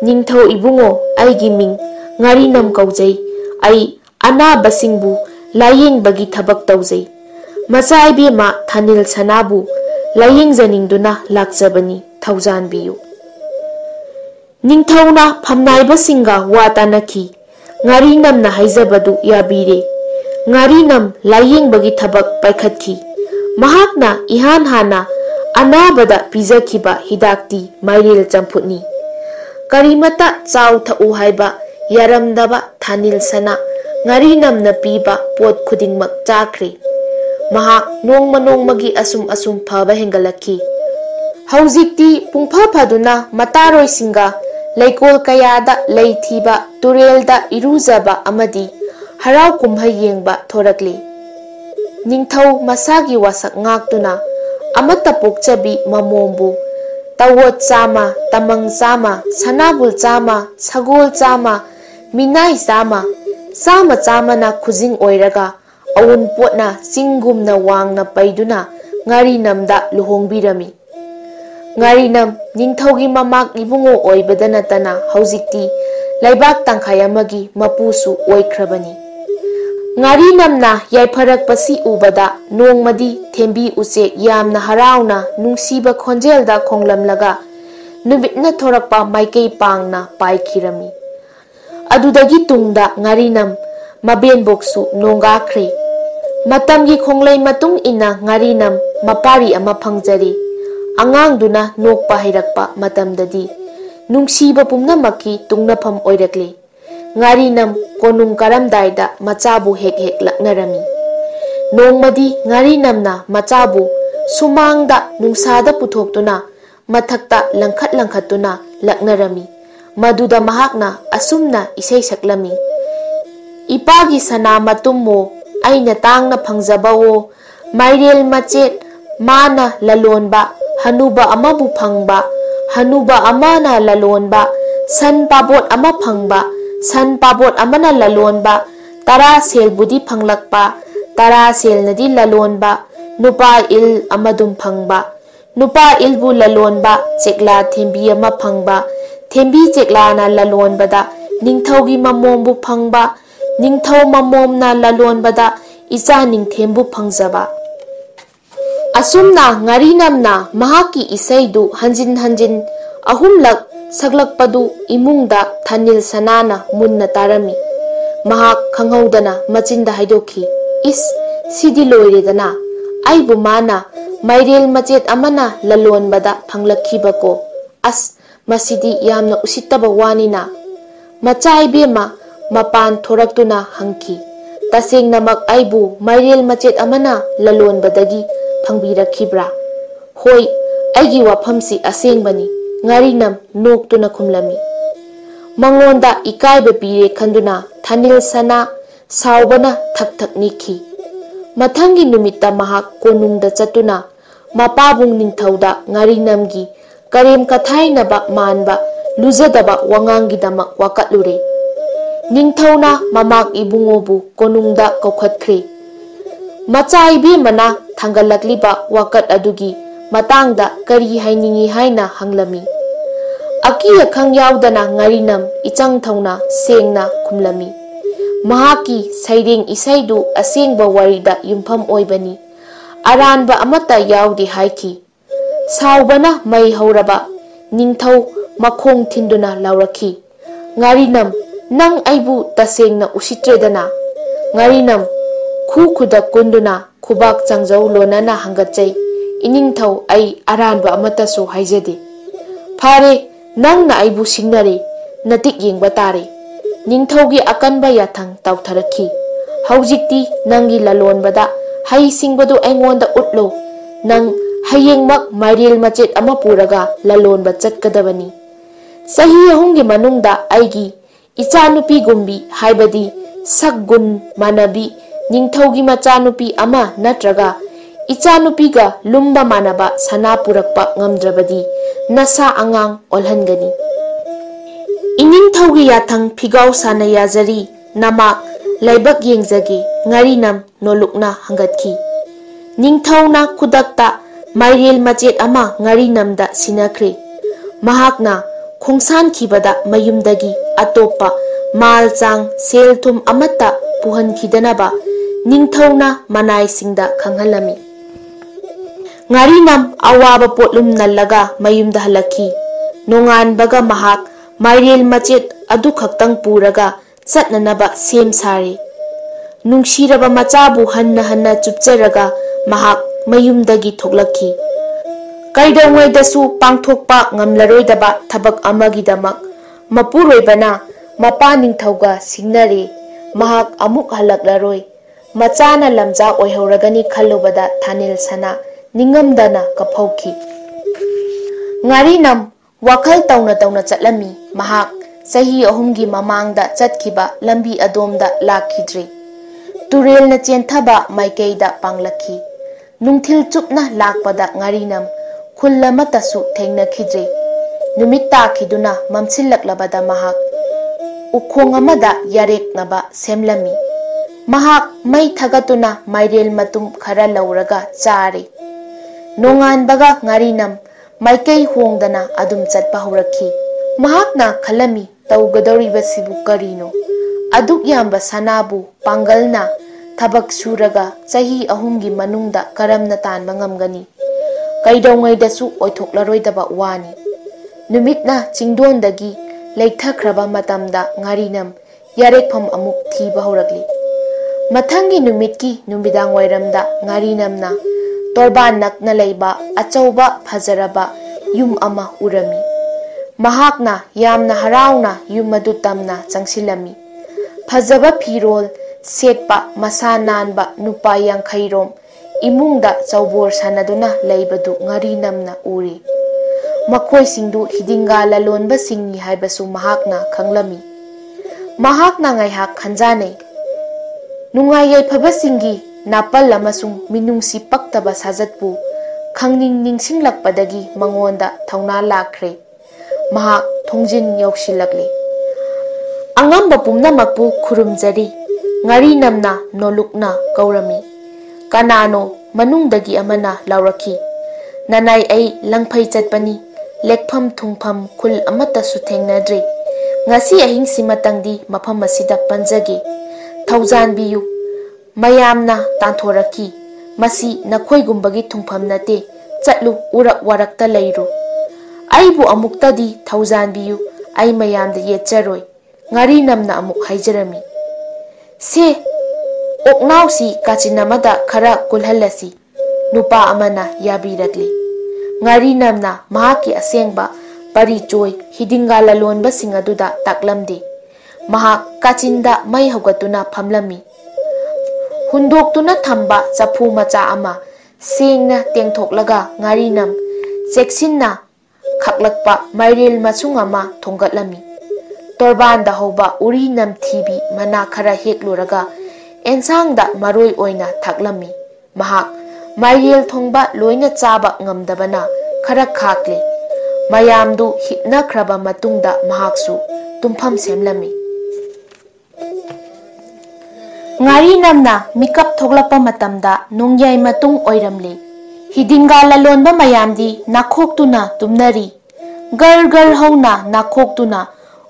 Ningthau ibungo aigi ming Ngarinam kaujai. Ai anabasingbu layengbagi thabak taujai. Macha ibema thanil sanabu layengjaningduna lakjabani thaujanbiyu. Ningthauna phamnaibasinga watanaki. Ngarinamna haijabadu yabire. Ngarinam layengbagi thabak paikhatkhi. Mahakna ihan hana anabada pijakhiba hidakti mairil champutni. Karimata chau thau haiba yaramdaba thanil sana Ngarinamna piba pot khudingmak chakre. Mahak nongmagi asum phaba hengalakhi. Haujikti pungpha phaduna mataroi singa leikol kayada leithiba turelda irujaba amadi harau kumhai yengba thorakli. Ningthau masagi wasak ngaktuna amata pokchabi mamombu tawot chama tamang chama sanabul chama sagol chama minai chama chama na khujing oiraga awun potna singumna wangna paiduna Ngarinamda luhongbirami. Ngarinam ningthaugi mamak ibungo oibada natana haujikti laibak tangkhai amagi mapusu oikrabani. Ngarinamna yaifarakpasi ubada nongmadi thembi uche yamna harauna nungsiba khonjelda khonglamlaga numitna thorakpa maikei pangna paikhirami. Adudagi tungda Ngarinam mabenboksu nonggakhre. Matamgi khonglai matung ina Ngarinam mapari ama phangjari. Angangduna nokpa hairakpa matamdadi nungsiba pumnamaki tungnafam oirakle. Ngarinam konung karamdaida machabu hek laknarami. Nongmadi Ngarinamna machabu sumangda nungsada puthokduna mathakta langkhattuna laknarami. Maduda mahakna asumna isai saklami. Ipagi sana matummo aina tangna phangjabawo mairel machet mana lalonba hanuba amabu phangba hanuba amana lalonba san pabot ama phangba san pabot amana lalonba tara sel budi phanglakpa tara sel nadi lalonba nupa il amadum phangba nupa ilbu lalonba chekla thembi ama phangba thembi chekla na lalonbada ningthaugi mamombu phangba ningthau mamomna lalonbada icha ningthembu phangjaba. Asumna Ngarinamna mahaki isaidu hanjin hanjin ahumlak saglakpadu imungda Thanil Sanana munna tarami. Mahak khanghaudana machinda haidokhi. Is sidi loiredana aibu mana mairel machet amana lalonbada phanglakhibako. As masidi yamna usittaba wanina. Macha ibema mapan thoraktuna hangki. Tasengnamak aibu mairel machet amana lalonbadagi phangbirakibra. Hoi aigi wafamsi asengbani. Ngarinam noktuna khumlami. Mangonda ikaiba pire khanduna Thanil Sana saubana thak thak nikhi. Mathangi numitta mahak konungda chatuna mapabung ningthauda Ngarinamgi karem kathainaba manba lujadaba wangangidamak wakatlure. Ningthauna mamak ibungobu konungda kaukhatkre. Macha ibemana thangalakliba wakat adugi matangda kari hainingi haina hanglami. Aki akhang yaudana Ngarinam ichang thauna sengna khumlami. Mahaki saireng isaidu asengba warida yumpham oibani. Aranba amata yaudi haiki. Saubana mai hauraba ningthau makhong thinduna laurakhi. Ngarinam nang aibu tasengna usitredana. Ngarinam khuda kunduna khubak changjau lonana hangatchai. Iningthau ai aranba amatasu haijade. Phare nangna aibu singnare natik yengba tare. Ningthaugi akanba yathang tautharakhi. Haujikti nangi lalonbada hai singbadu aingonda utlo. Nang hayengmak mairel machet ama puraga lalonba chatkadabani. Sahi ahumgi manungda aigi ichanupi gumbi haibadi sakgun manabi ningthaugi machanupi ama natraga ichanupiga lumba manaba sana purakpa ngamdrabadi nasa angang olhangani. Iningthaugi yathang phigau sana yazari namak laibak yengjagi Ngarinam nolukna hangatkhi. Ningthauna khudakta mairel machet ama Ngarinamda sinakhre. Mahakna khongsan khibada mayumdagi atopa malchang selthum amata puhan khidanaba ningthauna manai singda khanghalami. Ngarinam awaba potlum nallaga mayumda halakhi. Nongan baga mahak mairel machet adu khaktang puraga chatnanaba sem sare. Nungshiraba machabu hanna hanna chupcharaga mahak mayumdagi thoklakhi. Kaidongwaidasu pangthokpa ngamlaroidaba thabak amagidamak mapuroibana mapa ningthauga singnare. Mahak amuk halaklaroi. Machana lamja oihauragani khallubada Thanil Sana ningamdana kaphauki. Ngarinam wakhal tauna tauna chatlami. Mahak sahi ahumgi mamangda chatkiba lambi adomda lakhidre. Turelna chenthaba maikeida panglakhi. Nungthil chupna lakpada Ngarinam khullamatasu thengnakhidre. Numit takhiduna mamsillaklabada mahak ukhong amada yareknaba semlami. Mahak mai thagatuna mairel matum khara lauraga chare. Nonganbaga Ngarinam Maikei hongdana adum chatpa haurakhi. Mahakna khalami taugadoribasibu karino. Aduk yamba sanabu pangalna thabak suraga chahi ahumgi manungda karamna tanba ngamgani. Kaidongai-dasu oithoklaroi-daba wani. Numitna chingdondagi leithakraba matamda Ngarinam yarekpham amuk thiba haurakli. Mathangi numitki numidang wairamda Ngarinamna torban nakna leiba achauba phajaraba yum ama urami. Mahakna yamna harauna yum adu tamna changsilami. Phajaba phirol setpa masa nanba nupa yankhairom imungda chaubor sanaduna leibadu Ngarinamna uri. Makhoi singdu hidinga lalonba singni haibasu mahakna khanglami. Mahakna ngaihak khanjanei. Nungai yaifaba singi napal amasung minungsi paktaba sajatpu khangning ningsinglakpadagi mangonda thauna lakhre. Mahak thongjin yausilakli. Angamba pumnamakpu khurumjari. Ngarinamna nolukna kaurami. Kanano manungdagi amana laurakhi. Nanai ai langphai chatpani. Lekpham thungpham khul amata su thengnadre. Ngasi ahing simatangdi mafam asida panjage. Thaujan biyu. Mayamna tanthoraki. Masi nakhoigumbagi thungpham nate. Chatlu urak warakta leiru. Aibu amuktadi thaujan biyu. Ai mayamda yetcharoi. Ngarinamna amuk haijarami. Se oknausi kachinamada khara kulhalasi. Nupa amana yabirakli. Ngarinamna mahaki asengba parichoi hidinga lalonba singaduda taklamdi. Mahak kachinda mai hogatuna phamlami. Hundoktuna thamba chapu macha ama sengna tengthoklaga Ngarinam cheksinna khaklakpa mairel machung ama thongatlami. Torbanda hoba uri namthibi mana khara hekluraga ensangda maroi oina thaklami. Mahak mairel thongba loina chaba ngamdabana khara khakle. Mayamdu hipnakraba matungda mahaksu tumpham semlami. Ngarinamna mikap thoklakpa matamda nongyai matung oiramle. Hidinga lalonba mayamdi nakhoktuna tumnari. Gar gar hauna nakhoktuna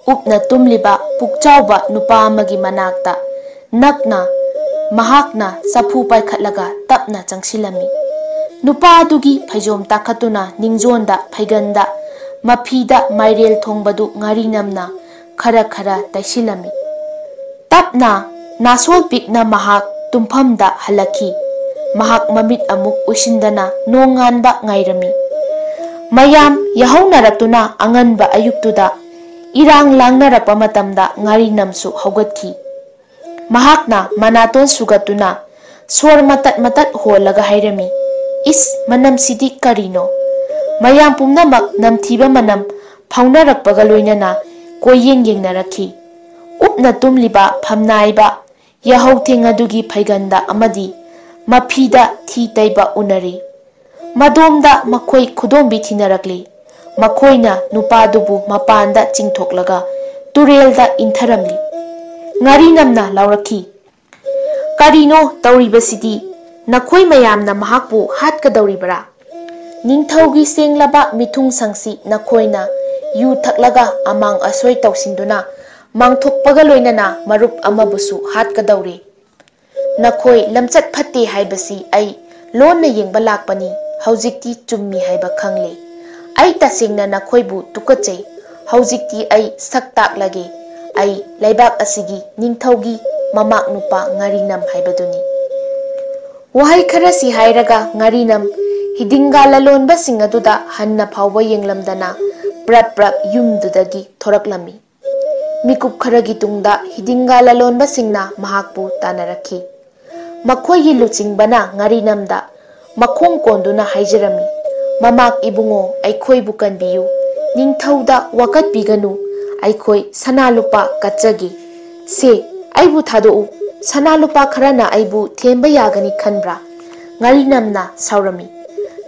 upna tumliba pukchauba nupa amagi manakta. Nakna mahakna sapu paikhatlaga tapna changsilami. Nupa adugi phaijom takhatuna ningjonda phaiganda mafida mairel thongbadu Ngarinamna khara khara taisilami. Tapna nasol pikna mahak tumphamda halaki. Mahak mamit amuk usindana nonganba ngairami. Mayam yahaunaraktuna anganba ayuktuda irang langnarakpa matamda Ngarinamsu haugatkhi. Mahakna manaton sugatuna swar matat matat holaga hairami. Is manam sidi karino. Mayam pumnamak namthiba manam phaunarappaga loinana koyeng yengnarakhi. Upna tumliba phamnaiba yahau thengadugi phaiganda amadi mafida thi taiba unari. Madomda makhoi khudombi thinarakli. Makhoina nupadubu mapanda chingthoklaga turelda intharamli. Ngarinamna laurakhi. Karino tauribasidi nakhoi mayamna mahakpu hatkadauribara. Ningthaugi senglaba mithung sangsi nakhoina yu thaklaga amang asoi tausinduna mangthokpaga loinana marup amabusu hatkadauri. Nakhoi lamchat phatte haibasi ai lonna yengba lakpani haujikti chummi haiba khangle. Ai tasengna nakhoibu tukachei haujikti ai saktak lage. Ai laibak asigi ningthaugi mamak nupa Ngarinam haibaduni. Wahai kharasi hairaga Ngarinam hidinga lalonba singaduda hanna phawba yenglamdana prap prap yumdudagi thoraklami. Mikup kharagi tungda hidinga lalonba singna mahakpu tanarakhi. Makhoyi luchingbana Ngarinamda makhong konduna haijarami. Mamak ibungo aikhoibu kanbiyu. Ningthauda wakat biganu. Aikoi sanalupa kachagi. Se aibu thadou. Sanalupa kharana aibu themba yagani khanbra. Ngarinamna saurami.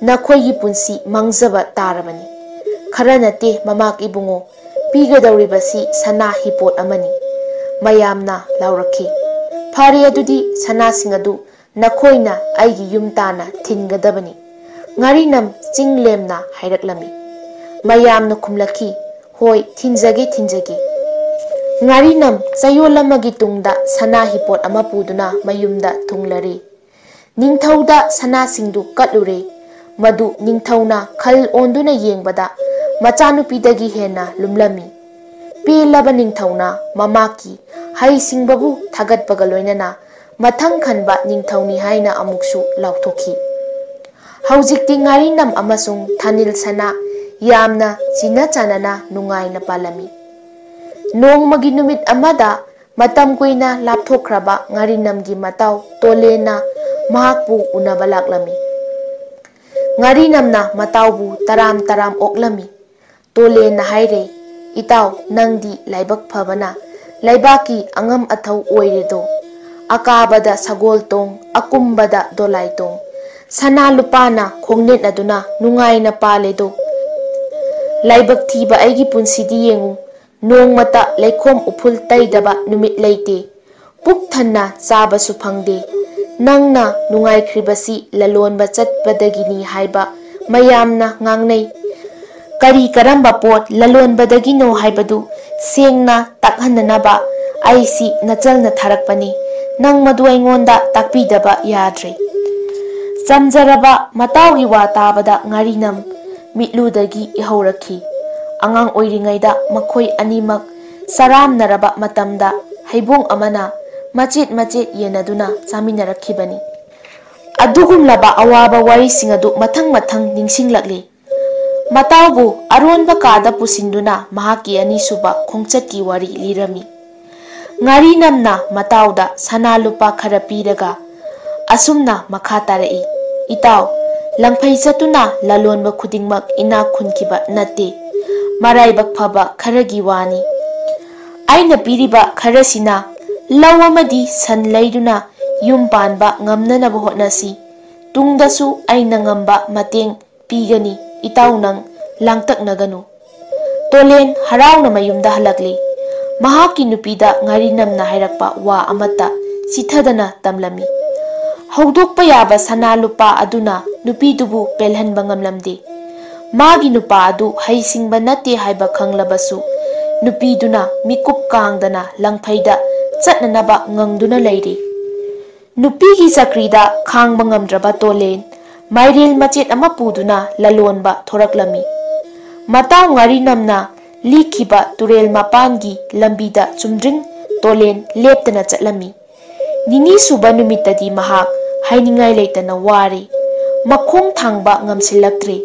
Nakhoyi punsi mangjaba tarabani. Kharana te mamak ibungo. Pigadawribasi sana hipot amani. Mayamna laurakhi. Phare adudi sana singadu nakhoina aigi yumtana thingadabani. Ngarinam chinglemna hairaklami. Mayamna khumlaki, hoi thinjage thinjage. Ngarinam chayol amagi tungda sana hipot ama puduna mayumda thunglari. Ningthauda sana singdu katlure. Madu ningthauna khal onduna yengbada machanupidagi hena lumlami. Pelaba ningthauna mamaki hai singbabu thagatpaga loinana mathang khanba ningthauni haina amuksu lauthoki. Haujikti Ngarinam amasung Thanil sana yamna china chanana nungaina palami. Nongmagi numit amada matam kuina lapthokraba Ngarinamgi matau Tolena mahakpu unaba laklami. Ngarinamna mataubu taram taram oklami. Tolena haire, itaw nangdi laibak phabana laibaki angam athau oiredo. Akabada sagol tong, akumbada dolai tong. Sana lupana khongnet aduna nungaina paledo. Laibak thiba aigi punsidi yengu. Nong mata laikhom uphul taidaba numit leite. Puk thanna chaba su phangde. Nangna nungai khribasi lalonba chatpadagini haiba mayamna ngangnei. Kari karamba pot lalonbadagino haibadu sengna takhananaba aisi nachalna tharakpani. Nang madu aingonda takpidaba yadre. Samjaraba mataugi wa tabada Ngarinam mitludagi ihaurakhi. Angang oiringaida makhoi animak saramnaraba matamda haibong amana machet machet yenaduna chaminarakhibani. Adugumlaba awaba warising adu mathang mathang ningsinglakli. Mataubu aronba kada pusinduna mahaki anisuba khongchatki wari lirami. Ngarinamna matauda sana lupa khara piraga asumna makha tarai. Itaw langphai chatuna lalonba khudingmak ina khunkiba nate. Maraibak phaba kharagi wani. Aina piriba kharasina law amadi san leiduna yum panba ngamnanaba hotnasi. Tungdasu aina ngamba mateng pigani itaw nang langtaknaganu. Tolen harauna mayumda halakli. Mahaki nupida Ngarinamna hairakpa wa amata sithadana tamlami. Haudokpa yaba sana lupa aduna nupidubu pelhanba ngamlamde. Magi nupa adu haisingba nate haiba khanglabasu nupiduna mikup kangdana langphaida chatnanaba ngangduna leire. Nupigi sakrida khangba ngamdraba Tolen mairel machet ama puduna lalonba thoraklami. Matau Ngarinamna likhiba turel mapangi lambida chumdring Tolen leptana chatlami. Nini suba numitadi mahak hainingai leitana wari. Makhong thangba ngamsilaktre.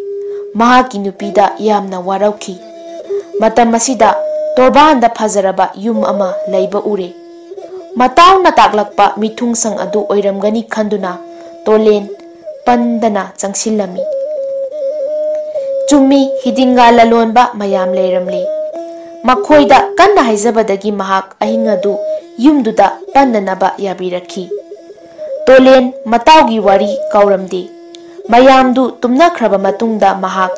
Mahaki nupida yamna warauki. Matam masida torbanda phajaraba yum ama leiba ure. Matau na taklakpa mithungsang adu oiramgani khanduna Tolen pandana changsilami. Chummi hidinga lalonba mayam leiramli. Makhoida kanna haijabadagi mahak ahingadu yumduda pannanaba yabirakhi. Tolen mataugi wari kauramde. Mayamdu tumnakraba matungda mahak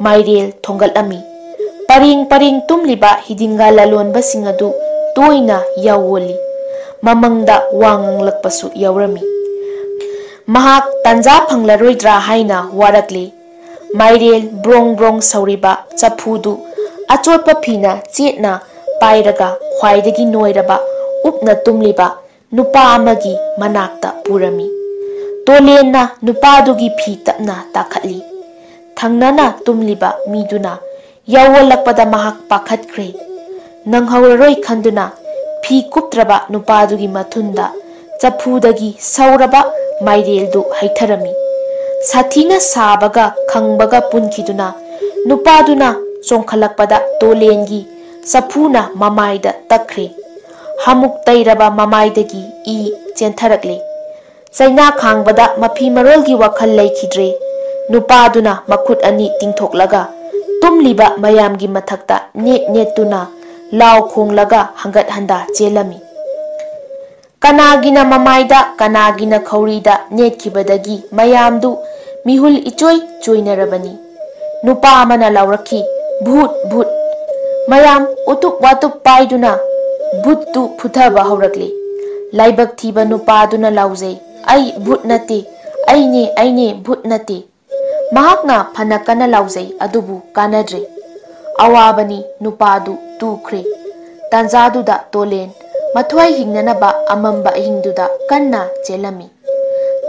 mairel thongalami. Paring paring tumliba hidinga lalonba singadu toina yawoli. Mamangda wanganglakpasu yawrami. Mahak tanja phanglaroidra haina warakli. Mairel brong brong sauriba chaphudu achotpa phina chetna pairaga khwaidagi noiraba upna tumliba nupa amagi manakta purami. Tolenna nupadugi phi tapna takhatli. Thangnana tumliba miduna yawolakpada mahak pakhatkre. Nanghauraroi khanduna phi kuptraba nupadugi mathunda chaphudagi sauraba maireldu haitharami. Sathina sabaga khangbaga punkiduna nupaduna chongkhalakpada Tolengi saphuna mamaida takre. Hamuk tairaba mamaidagi I chentharakle. Saina khangbada mafi marolgi wakhal leikidre. Nupaduna makhut ani tingthoklaga tumliba mayamgi mathakta net netuna law khonglaga hangat handa chelami. Kanagina mamaida kanagina khaurida netkibadagi mayamdu mihul ichoi choinarabani. Nupa amana laurakhi bhut bhut. Mayam utuk watuk paiduna bhuttu phuthaba haurakli. Laibak thiba nupaduna lauzei. Ai bhut nate, aine bhut nate. Mahakna phana kana lauzai adubu kanadre. Awabani nupadu tukre. Tanzaduda tolen mathwai hingnanaba amamba hingduda kanna chelami.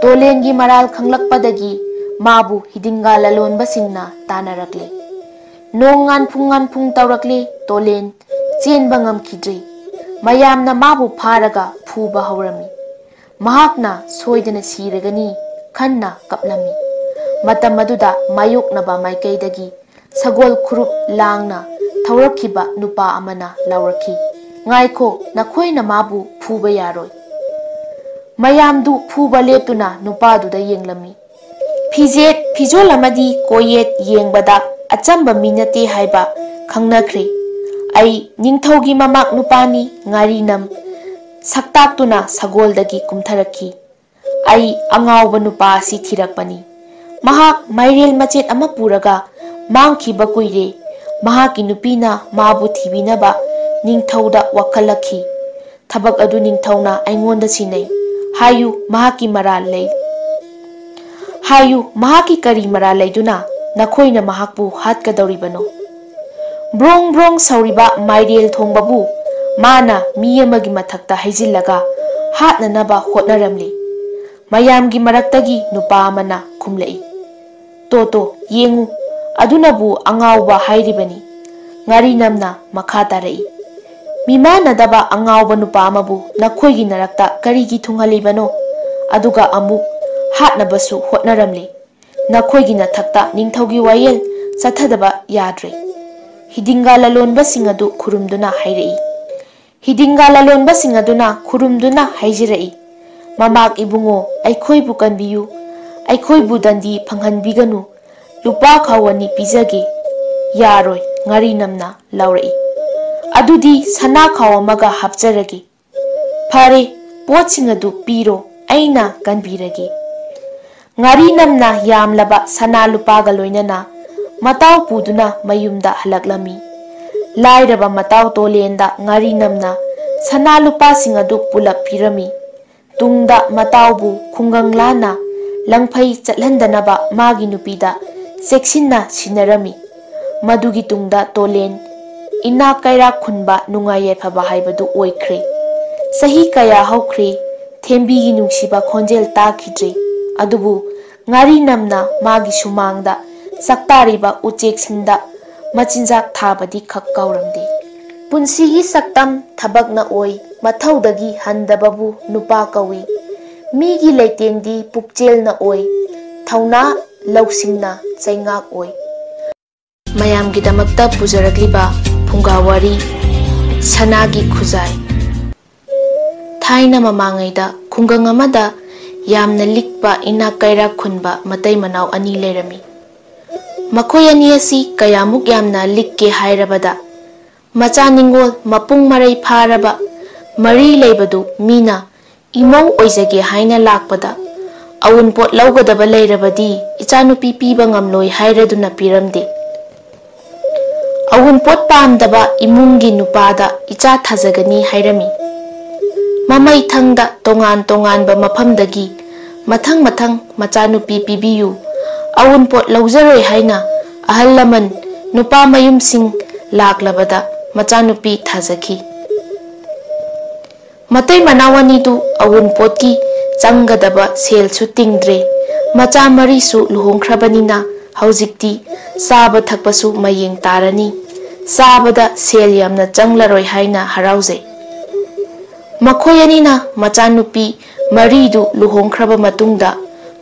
Tolengi maral khanglakpadagi mabu hidinga lalonbasingna tanarakle. Nongan phung taurakle tolen chenba ngamkhidre. Mayamna mabu pharaga phuba haurami. Mahakna soidana siragani khanna kaplami. Matam aduda mayoknaba maikaidagi sagol khurup langna thaurakhiba nupa amana laurakhi. Ngaiko nakhoina mabu phuba yaroi. Mayamdu phuba leptuna nupaduda yenglami. Fijet fijol amadi koyet yengbada achamba minate haiba khangnakhre. Ai ningthaugi mamak nupani Ngarinam saktaktuna sagoldagi kumtharakhi. Ai angawba nupa si thirakpani. Mahak mairel machet ama puraga mangkhiba kuire. Mahaki nupina mabu thibinaba ningthauda wakhalakhi. Thabak adu ningthauna aingonda sinai. Hayu mahaki maral lei. Hayu mahaki kari maral leiduna nakhoina mahakbu hatkadoribano. Brong brong sauriba mairel thongbabu mana miyamagi mathakta haijillaga hatnanaba hotnaramli. Mayamgi maraktagi nupa amana khumlai. Toto yengu adunabu angawba hairibani. Ngarinamna makha tarai. Mimanadaba angawba nupa amabu nakhoigi narakta karigi thunghalibano. Aduga amuk hatnabasu hotnaramli. Nakhoigi nathakta ningthaugi wayel sathadaba yadre. Hidinga lalonbasing adu khurumduna hairai. Hidinga lalonbasing aduna khurumduna haijirai. Mamak ibungo aikhoibu kanbiyu. Aikhoibu dandi phanghanbiganu. Lupa khawani pizage. Yaroi Ngarinamna laurai. Adudi sana khawamaga hapjarage. Phare potsing adu piro aina kanbirage. Ngarinamna yamlaba sana lupaga loinana matau puduna mayumda halaklami. Lairaba matau tolenda Ngarinamna sana lupa singadu pulap pirami. Tungda mataubu khunganglana langphai chatlandanaba magi nupida seksinna sinarami. Madugi tungda tolen ina kaira khunba nungaye phaba haibadu oikhre. Sahi kaya haukhre thembigi nungsiba khonjel takhidre. Adubu Ngarinamna magi sumangda saktariba ucheksinda machinjak thabadi khak kauramde. Punsigi saktam thabakna oi mathaudagi handababu nupa kawi. Migi leitengdi pukchelna oi thauna lausingna chaingak oi. Mayamgidamakta pujarakliba Phunga Wari Sanagi Khujai. Thaina mamangaida khungang amada yamna likpa ina kaira khunba matai manau ani lerami. Makhoi ani asi kayamuk yamna likke hairabada macha ningol mapung marai pharaba mari leibadu mina imau oijage haina lakpada awunpot laugadaba leirabadi ichanupi piba ngamloi hairaduna piramde. Awunpot pamdaba imungi nupada icha thajagani hairami. Mamai thangda tongan ba mafamdagi mathang machanupi pibiyu awunpot lauzaroi haina ahallaman nupa mayumsing laklabada machanupi thajaki. Matai manawani tu awunpotki changadaba sel su tingdre. Macha mari su luhongkhrabanina haujikti saba thakpasu mayeng tarani. Sabada sel yamna changlaroi haina harauzai. Makhoi anina machanupi maridu luhongkhraba matungda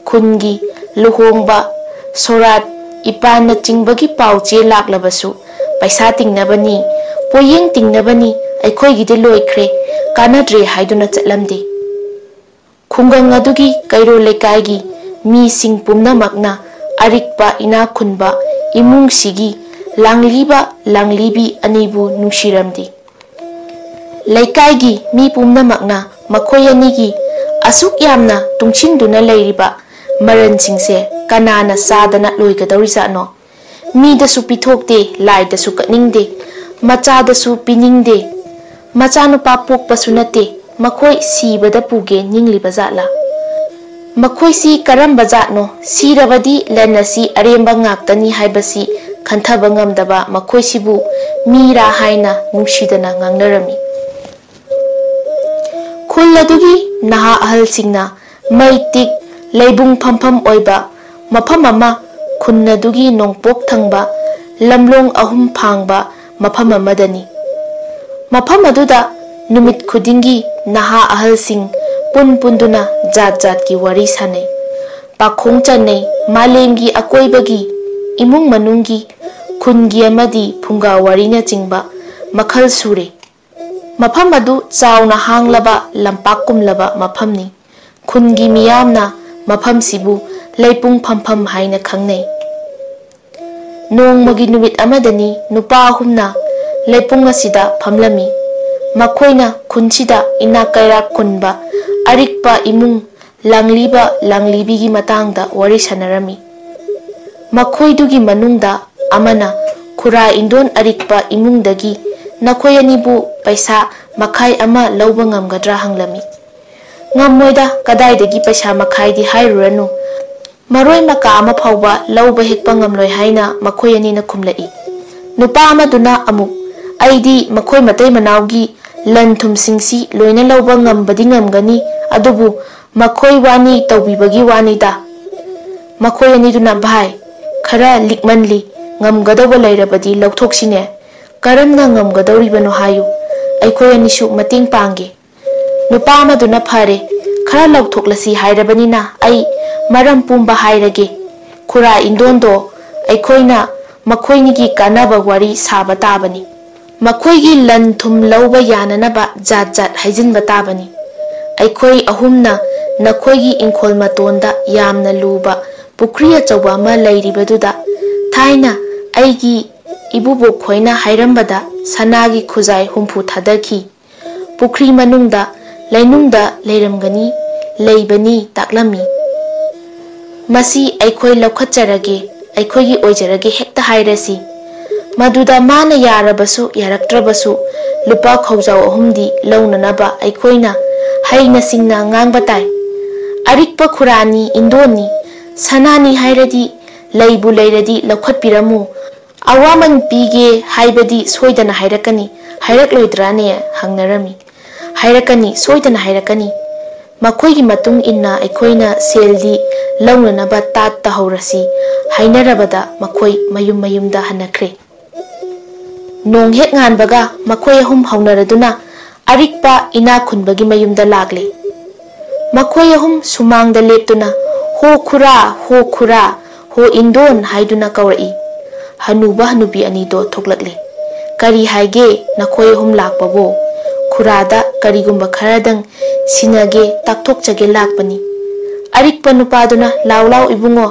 khungi luhongba sorat ipana chingbagi pauche laklabasu paisa tingnabani poyeng tingnabani aikhoigide loikhre kanadre haiduna chatlamde. Khungang adugi kairo lekaigi mi sing pumnamakna arikpa ina khunba imung sigi langlibi anibu nungsiramde. Leikaigi mi pumnamakna makhoi anigi asuk yamna tungchinduna leiriba maranchingse kanana sadana loigadaurisano. Midasu pithokte laidasu katningde machadasu piningde. Machanupa pokpasu nate makhoi sibada puge ninglibazatla. ꯃꯈꯣꯏꯁꯤ ꯀꯔꯝꯕ ꯖꯥꯠꯅꯣ ꯁꯤꯔꯕꯗꯤ ꯂꯟ ꯑꯁꯤ ꯑꯔꯦꯝꯕ ꯉꯥꯛꯇꯅꯤ ꯍꯥꯏꯕꯁꯤ ꯈꯟꯊꯕ ꯉꯝꯗꯕ ꯃꯈꯣꯏꯁꯤꯕꯨ ꯃꯤꯔꯥ ꯍꯥꯏꯅ ꯅꯨꯡꯁꯤꯗꯅ ꯉꯥꯡꯅꯔꯝꯃꯤ꯫ ꯈꯨꯜ ꯑꯗꯨꯒꯤ ꯅꯍꯥ ꯑꯍꯜꯁꯤꯡꯅ ꯃꯩ ꯇꯤꯛ ꯂꯩꯕꯨꯡ ꯐꯝꯐꯝ ꯑꯣꯏꯕ ꯃꯐꯝ ꯑꯃ ꯈꯨꯟ ꯑꯗꯨꯒꯤ ꯅꯣꯡꯄꯣꯛ ꯊꯪꯕ ꯂꯝꯂꯣꯡ 3 ꯐꯥꯡꯕ ꯃꯐꯝ ꯑꯃꯗꯅꯤ꯫ ꯃꯐꯝ ꯑꯗꯨꯗ ꯅꯨꯃꯤꯠ ꯈꯨꯗꯤꯡꯒꯤ ꯅꯍꯥ ꯑꯍꯜꯁꯤꯡ ꯄꯨꯟꯗꯨꯅ ꯖꯥꯠ ꯖꯥꯠꯀꯤ ꯋꯥꯔꯤ ꯁꯥꯅꯩ, ꯄꯥꯈꯣꯡ ꯆꯟꯅꯩ, ꯃꯥꯂꯦꯝꯒꯤ ꯑꯀꯣꯏꯕꯒꯤ, ꯏꯃꯨꯡ ꯃꯅꯨꯡꯒꯤ, ꯈꯨꯟꯒꯤ ꯑꯃꯗꯤ ꯐꯨꯡꯒꯥ ꯋꯥꯔꯤꯅꯆꯤꯡꯕ ꯃꯈꯜ ꯁꯨꯔꯦ꯫ ꯃꯐꯝ ꯑꯗꯨ ꯆꯥꯎꯅ ꯍꯥꯡꯂꯕ ꯂꯝꯄꯥꯛꯀꯨꯝꯂꯕ ꯃꯐꯝꯅꯤ꯫ ꯈꯨꯟꯒꯤ ꯃꯤꯌꯥꯝꯅ ꯃꯐꯝꯁꯤꯕꯨ ꯂꯩꯄꯨꯡ ꯐꯝꯐꯝ ꯍꯥꯏꯅ ꯈꯪꯅꯩ꯫ ꯅꯣꯡꯃꯒꯤ ꯅꯨꯃꯤꯠ ꯑꯃꯗꯅꯤ ꯅꯨꯄꯥ 3ꯅ ꯂꯩꯄꯨꯡ ꯑꯁꯤꯗ ꯐꯝꯂꯝꯃꯤ꯫ ꯃꯈꯣꯏꯅ ꯈꯨꯟꯁꯤꯗ ꯏꯅꯥꯛ ꯀꯩꯔꯥꯛ ꯈꯨꯟꯕ ꯑꯔꯤꯛꯄ ꯏꯃꯨꯡ ꯂꯥꯡꯂꯤꯕ ꯂꯥꯡꯂꯤꯕꯤꯒꯤ ꯃꯇꯥꯡꯗ ꯋꯥꯔꯤ ꯁꯥꯅꯔꯝꯃꯤ꯫ ꯃꯈꯣꯏꯗꯨꯒꯤ ꯃꯅꯨꯡꯗ ꯑꯃꯅ ꯈꯨꯔꯥ ꯏꯟꯗꯣꯟ ꯑꯔꯤꯛꯄ ꯏꯃꯨꯡꯗꯒꯤ "ꯅꯈꯣꯏ ꯑꯅꯤꯕꯨ ꯄꯩꯁꯥ ꯃꯈꯥꯏ ꯑꯃ ꯂꯧꯕ ꯉꯝꯒꯗ꯭ꯔꯥ" ꯍꯪꯂꯝꯃꯤ꯫ "ꯉꯝꯃꯣꯏꯗ, ꯀꯗꯥꯏꯗꯒꯤ ꯄꯩꯁꯥ ꯃꯈꯥꯏꯗꯤ ꯍꯥꯏꯔꯨꯔꯅꯨ, ꯃꯔꯣꯏ ꯃꯀꯥ ꯑꯃ ꯐꯥꯎꯕ ꯂꯧꯕ ꯍꯦꯛꯄ ꯉꯝꯂꯣꯏ" ꯍꯥꯏꯅ ꯃꯈꯣꯏ ꯑꯅꯤꯅ ꯈꯨꯝꯂꯛꯏ꯫ ꯅꯨꯄꯥ ꯑꯃꯗꯨꯅ ꯑꯃꯨꯛ "ꯑꯩꯗꯤ ꯃꯈꯣꯏ ꯃꯇꯩ ꯃꯅꯥꯎꯒꯤ ꯂꯟ ꯊꯨꯝꯁꯤꯡꯁꯤ ꯂꯣꯏꯅ ꯂꯧꯕ ꯉꯝꯕꯗꯤ ꯉꯝꯒꯅꯤ, ꯑꯗꯨꯕꯨ ꯃꯈꯣꯏ ꯋꯥꯅꯤ ꯇꯧꯕꯤꯕꯒꯤ ꯋꯥꯅꯤꯗ"꯫ ꯃꯈꯣꯏ ꯑꯅꯤꯗꯨꯅ "ꯚꯥꯏ, ꯈꯔ ꯂꯤꯛꯃꯟꯂꯤ, ꯉꯝꯒꯗꯧꯕ ꯂꯩꯔꯕꯗꯤ ꯂꯧꯊꯣꯛꯁꯤꯅꯦ, ꯀꯔꯝꯅ ꯉꯝꯒꯗꯧꯔꯤꯕꯅꯣ ꯍꯥꯏꯌꯨ, ꯑꯩꯈꯣꯏ ꯑꯅꯤꯁꯨ ꯃꯇꯦꯡ ꯄꯥꯡꯒꯦ"꯫ ꯅꯨꯄꯥ ꯑꯃꯗꯨꯅ "ꯐꯔꯦ, ꯈꯔ ꯂꯧꯊꯣꯛꯂꯁꯤ ꯍꯥꯏꯔꯕꯅꯤꯅ ꯑꯩ ꯃꯔꯝ ꯄꯨꯝꯕ ꯍꯥꯏꯔꯒꯦ꯫ ꯈꯨꯔꯥ ꯏꯟꯗꯣꯟꯗꯣ ꯑꯩꯈꯣꯏꯅ ꯃꯈꯣꯏꯅꯤꯒꯤ ꯀꯥꯟꯅꯕ ꯋꯥꯔꯤ ꯁꯥꯕ ꯇꯥꯕꯅꯤ꯫ ꯃꯈꯣꯏꯒꯤ ꯂꯟ ꯊꯨꯝ ꯂꯧꯕ ꯌꯥꯅꯅꯕ ꯖꯥꯠ ꯖꯥꯠ ꯍꯥꯏꯖꯤꯟꯕ ꯇꯥꯕꯅꯤ꯫ ꯑꯩꯈꯣꯏ 3ꯅ ꯅꯈꯣꯏꯒꯤ ꯏꯪꯈꯣꯜ ꯃꯇꯣꯟꯗ ꯌꯥꯝꯅ ꯂꯨꯕ ꯄꯨꯈ꯭ꯔꯤ ꯑꯆꯧꯕ ꯑꯃ ꯂꯩꯔꯤꯕꯗꯨꯗ ꯊꯥꯏꯅ ꯑꯩꯒꯤ ꯏꯕꯨꯕꯣꯛ ꯈꯣꯏꯅ ꯍꯥꯏꯔꯝꯕꯗ ꯁꯅꯥꯒꯤ ꯈꯨꯖꯥꯏ 70 ꯊꯥꯗꯈꯤ꯫ ꯄꯨꯈ꯭ꯔꯤ ꯃꯅꯨꯡꯗ ꯂꯩꯅꯨꯡꯗ ꯂꯩꯔꯝꯒꯅꯤ, ꯂꯩꯕꯅꯤ ꯇꯥꯛꯂꯝꯃꯤ꯫ ꯃꯁꯤ ꯑꯩꯈꯣꯏ ꯂꯧꯈꯠꯆꯔꯒꯦ, ꯑꯩꯈꯣꯏꯒꯤ ꯑꯣꯏꯖꯔꯒꯦ ꯍꯦꯛꯇ ꯍꯥꯏꯔꯁꯤ꯫ ꯃꯗꯨꯗ ꯃꯥꯅ ꯌꯥꯔꯕꯁꯨ ꯌꯥꯔꯛꯇ꯭ꯔꯕꯁꯨ ꯂꯨꯄꯥ ꯈꯧꯖꯥꯎ 3ꯗꯤ ꯂꯧꯅꯅꯕ ꯑꯩꯈꯣꯏꯅ ꯍꯩꯅ ꯁꯤꯡꯅ ꯉꯥꯡꯕ ꯇꯥꯏ꯫ ꯑꯔꯤꯛꯄ ꯈꯨꯔꯥꯅꯤ ꯏꯟꯗꯣꯟꯅꯤ, ꯁꯅꯥꯅꯤ ꯍꯥꯏꯔꯗꯤ ꯂꯩꯕꯨ ꯂꯩꯔꯗꯤ ꯂꯧꯈꯠꯄꯤꯔꯝꯃꯨ, ꯑꯋꯥꯃꯟ ꯄꯤꯒꯦ ꯍꯥꯏꯕꯗꯤ ꯁꯣꯏꯗꯅ ꯍꯥꯏꯔꯛꯀꯅꯤ, ꯍꯥꯏꯔꯛꯂꯣꯏꯗ꯭ꯔꯥꯅꯦ ꯍꯪꯅꯔꯝꯃꯤ꯫ "ꯍꯥꯏꯔꯛꯀꯅꯤ, ꯁꯣꯏꯗꯅ ꯍꯥꯏꯔꯛꯀꯅꯤ꯫ ꯃꯈꯣꯏꯒꯤ ꯃꯇꯨꯡ ꯏꯟꯅ ꯑꯩꯈꯣꯏꯅ ꯁꯦꯜꯗꯤ ꯂꯧꯅꯅꯕ ꯇꯥꯠ ꯇꯍꯧꯔꯁꯤ" ꯍꯥꯏꯅꯔꯕꯗ ꯃꯈꯣꯏ ꯃꯌꯨꯝ ꯃꯌꯨꯝꯗ ꯍꯟꯅꯈ꯭ꯔꯦ꯫ ꯅꯣꯡ ꯍꯦꯛ ꯉꯥꯟꯕꯒ ꯃꯈꯣꯏ 3 ꯍꯧꯅꯔꯗꯨꯅ ꯑꯔꯤꯛꯄ ꯏꯅꯥꯛ ꯈꯨꯟꯕꯒꯤ ꯃꯌꯨꯝꯗ ꯂꯥꯛꯂꯦ꯫ ꯃꯈꯣꯏ 3 ꯁꯨꯃꯥꯡꯗ ꯂꯦꯞꯇꯨꯅ "ꯍꯣ ꯈꯨꯔꯥ, ꯍꯣ ꯈꯨꯔꯥ, ꯍꯣ ꯏꯟꯗꯣꯟ" ꯍꯥꯏꯗꯨꯅ ꯀꯧꯔꯛꯏ꯫ ꯍꯅꯨꯕ ꯍꯅꯨꯕꯤ ꯑꯅꯤꯗꯣ ꯊꯣꯛꯂꯛꯂꯦ꯫ "ꯀꯔꯤ ꯍꯥꯏꯒꯦ ꯅꯈꯣꯏ 3 ꯂꯥꯛꯄꯕꯣ? ꯈꯨꯔꯥꯗ ꯀꯔꯤꯒꯨꯝꯕ ꯈꯔꯗꯪ ꯁꯤꯟꯅꯒꯦ ꯇꯥꯛꯊꯣꯛꯆꯒꯦ ꯂꯥꯛꯄꯅꯤ"꯫ ꯑꯔꯤꯛꯄ ꯅꯨꯄꯥꯗꯨꯅ "ꯂꯥꯎ ꯂꯥꯎ ꯏꯕꯨꯡꯉꯣ,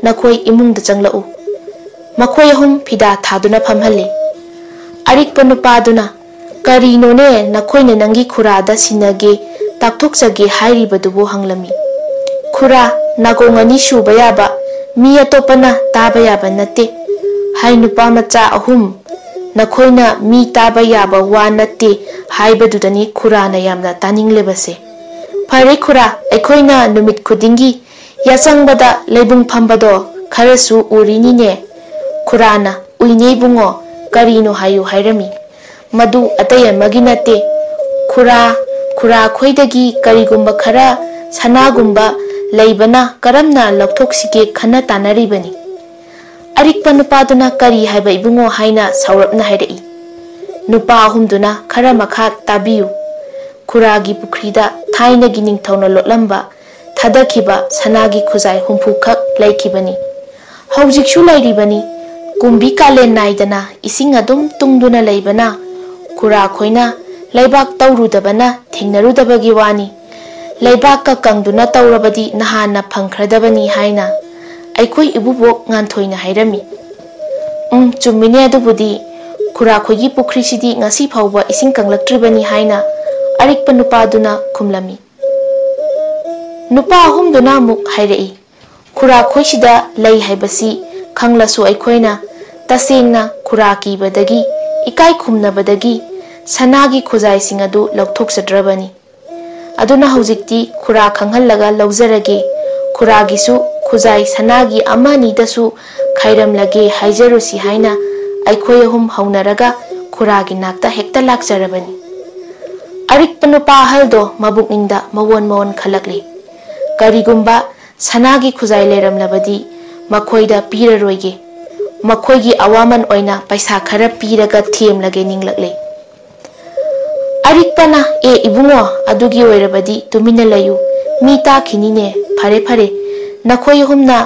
ꯅꯈꯣꯏ ꯏꯃꯨꯡꯗ ꯆꯪꯂꯛꯎ"꯫ ꯃꯈꯣꯏ 3 ꯐꯤꯗꯥ ꯊꯥꯗꯨꯅ ꯐꯝꯍꯜꯂꯦ꯫ ꯑꯔꯤꯛꯄ ꯅꯨꯄꯥꯗꯨꯅ "ꯀꯔꯤꯅꯣꯅꯦ ꯅꯈꯣꯏꯅ ꯅꯪꯒꯤ ꯈꯨꯔꯥꯗ ꯁꯤꯟꯅꯒꯦ ꯇꯥꯛꯊꯣꯛꯆꯒꯦ ꯍꯥꯏꯔꯤꯕꯗꯨꯕꯨ" ꯍꯪꯂꯝꯃꯤ꯫ "ꯈꯨꯔꯥ, ꯅꯥꯀꯣꯡ 2 ꯁꯨꯕ ꯌꯥꯕ, ꯃꯤ ꯑꯇꯣꯞꯄꯅ ꯇꯥꯕ ꯌꯥꯕ ꯅꯠꯇꯦ" ꯍꯥꯏ "ꯅꯨꯄꯥ ꯃꯆꯥ 3, ꯅꯈꯣꯏꯅ ꯃꯤ ꯇꯥꯕ ꯌꯥꯕ ꯋꯥ ꯅꯠꯇꯦ ꯍꯥꯏꯕꯗꯨꯗꯅꯤ ꯈꯨꯔꯥꯅ ꯌꯥꯝꯅ ꯇꯥꯅꯤꯡꯂꯤꯕꯁꯦ"꯫ "ꯐꯔꯦ ꯈꯨꯔꯥ, ꯑꯩꯈꯣꯏꯅ ꯅꯨꯃꯤꯠ ꯈꯨꯗꯤꯡꯒꯤ ꯌꯥꯆꯪꯕꯗ ꯂꯩꯕꯨꯡ ꯐꯝꯕꯗꯣ ꯈꯔꯁꯨ ꯎꯔꯤꯅꯤꯅꯦ"꯫ ꯈꯨꯔꯥꯅ "ꯎꯏꯅꯦ ꯏꯕꯨꯡꯉꯣ, ꯀꯔꯤꯅꯣ ꯍꯥꯏꯌꯨ" ꯍꯥꯏꯔꯝꯃꯤ꯫ "ꯃꯗꯨ ꯑꯇꯩ ꯑꯃꯒꯤ ꯅꯠꯇꯦ, ꯈꯨꯔꯥ ꯈꯣꯏꯗꯒꯤ ꯀꯔꯤꯒꯨꯝꯕ ꯈꯔ ꯁꯅꯥꯒꯨꯝꯕ ꯂꯩꯕꯅ ꯀꯔꯝꯅ ꯂꯧꯊꯣꯛꯁꯤꯒꯦ ꯈꯟꯅ ꯇꯥꯟꯅꯔꯤꯕꯅꯤ"꯫ ꯑꯔꯤꯛꯄ ꯅꯨꯄꯥꯗꯨꯅ "ꯀꯔꯤ ꯍꯥꯏꯕ ꯏꯕꯨꯡꯉꯣ" ꯍꯥꯏꯅ ꯁꯥꯎꯔꯞꯅ ꯍꯥꯏꯔꯛꯏ꯫ ꯅꯨꯄꯥ 3ꯗꯨꯅ "ꯈꯔ ꯃꯈꯥ ꯇꯥꯕꯤꯌꯨ, ꯈꯨꯔꯥꯒꯤ ꯄꯨꯈ꯭ꯔꯤꯗ ꯊꯥꯏꯅꯒꯤ ꯅꯤꯡꯊꯧꯅ ꯂꯣꯠꯂꯝꯕ ꯊꯥꯗꯈꯤꯕ ꯁꯅꯥꯒꯤ ꯈꯨꯖꯥꯏ 70 ꯈꯛ ꯂꯩꯈꯤꯕꯅꯤ, ꯍꯧꯖꯤꯛꯁꯨ ꯂꯩꯔꯤꯕꯅꯤ꯫ ꯀꯨꯝꯕꯤ ꯀꯥꯂꯦꯟ ꯅꯥꯏꯗꯅ ꯏꯁꯤꯡ ꯑꯗꯨꯝ ꯇꯨꯡꯗꯨꯅ ꯂꯩꯕꯅ ꯈꯨꯔꯥ ꯈꯣꯏꯅ ꯂꯩꯕꯥꯛ ꯇꯧꯔꯨꯗꯕꯅ ꯊꯦꯡꯅꯔꯨꯗꯕꯒꯤ ꯋꯥꯅꯤ, ꯂꯩꯕꯥꯛꯀ ꯀꯪꯗꯨꯅ ꯇꯧꯔꯕꯗꯤ ꯅꯍꯥꯟꯅ ꯐꯪꯈ꯭ꯔꯗꯕꯅꯤ" ꯍꯥꯏꯅ ꯑꯩꯈꯣꯏ ꯏꯕꯨꯕꯣꯛ ꯉꯥꯟꯊꯣꯏꯅ ꯍꯥꯏꯔꯝꯃꯤ꯫ "ꯆꯨꯝꯃꯤꯅꯦ ꯑꯗꯨꯕꯨꯗꯤ, ꯈꯨꯔꯥ ꯈꯣꯏꯒꯤ ꯄꯨꯈ꯭ꯔꯤꯁꯤꯗꯤ ꯉꯁꯤ ꯐꯥꯎꯕ ꯏꯁꯤꯡ ꯀꯪꯂꯛꯇ꯭ꯔꯤꯕꯅꯤ" ꯍꯥꯏꯅ ꯑꯔꯤꯛꯄ ꯅꯨꯄꯥꯗꯨꯅ ꯈꯨꯝꯂꯝꯃꯤ꯫ ꯅꯨꯄꯥ 3ꯗꯨꯅ ꯑꯃꯨꯛ ꯍꯥꯏꯔꯛꯏ꯫ "ꯈꯨꯔꯥ ꯈꯣꯏꯁꯤꯗ ꯂꯩ ꯍꯥꯏꯕꯁꯤ ꯈꯪꯂꯁꯨ ꯑꯩꯈꯣꯏꯅ ꯇꯁꯦꯡꯅ ꯈꯨꯔꯥ ꯀꯤꯕꯗꯒꯤ, ꯏꯀꯥꯏ ꯈꯨꯝꯅꯕꯗꯒꯤ ꯁꯅꯥꯒꯤ ꯈꯨꯖꯥꯏꯁꯤꯡ ꯑꯗꯨ ꯂꯧꯊꯣꯛꯆꯗ꯭ꯔꯕꯅꯤ꯫ ꯑꯗꯨꯅ ꯍꯧꯖꯤꯛꯇꯤ ꯈꯨꯔꯥ ꯈꯪꯍꯜꯂꯒ ꯂꯧꯖꯔꯒꯦ, खुरागिसु खुजाई सनागी अमानीदसु खैरमलगे हाइजरुसी हाइना अइखोय अहुम हौनरगा खुरागी नाक्ता हेक्ता लाक्चरबनी अरिक्प नुपा अहलदो मबुकनिंगदा मवोन मवोन खलकली करिगुम्बा सनागी खुजाई लेरमलबदी मखोयदा पीररोइगे मखोयगी अवामन ओइना पैसा खरा पीरगा थेमलगे निंगलकले अरिक्पना ए इबुंगो अदुगी ओइरबदी तुमिना लयु मी ताखिनिने फरे फरे नखोय हुमना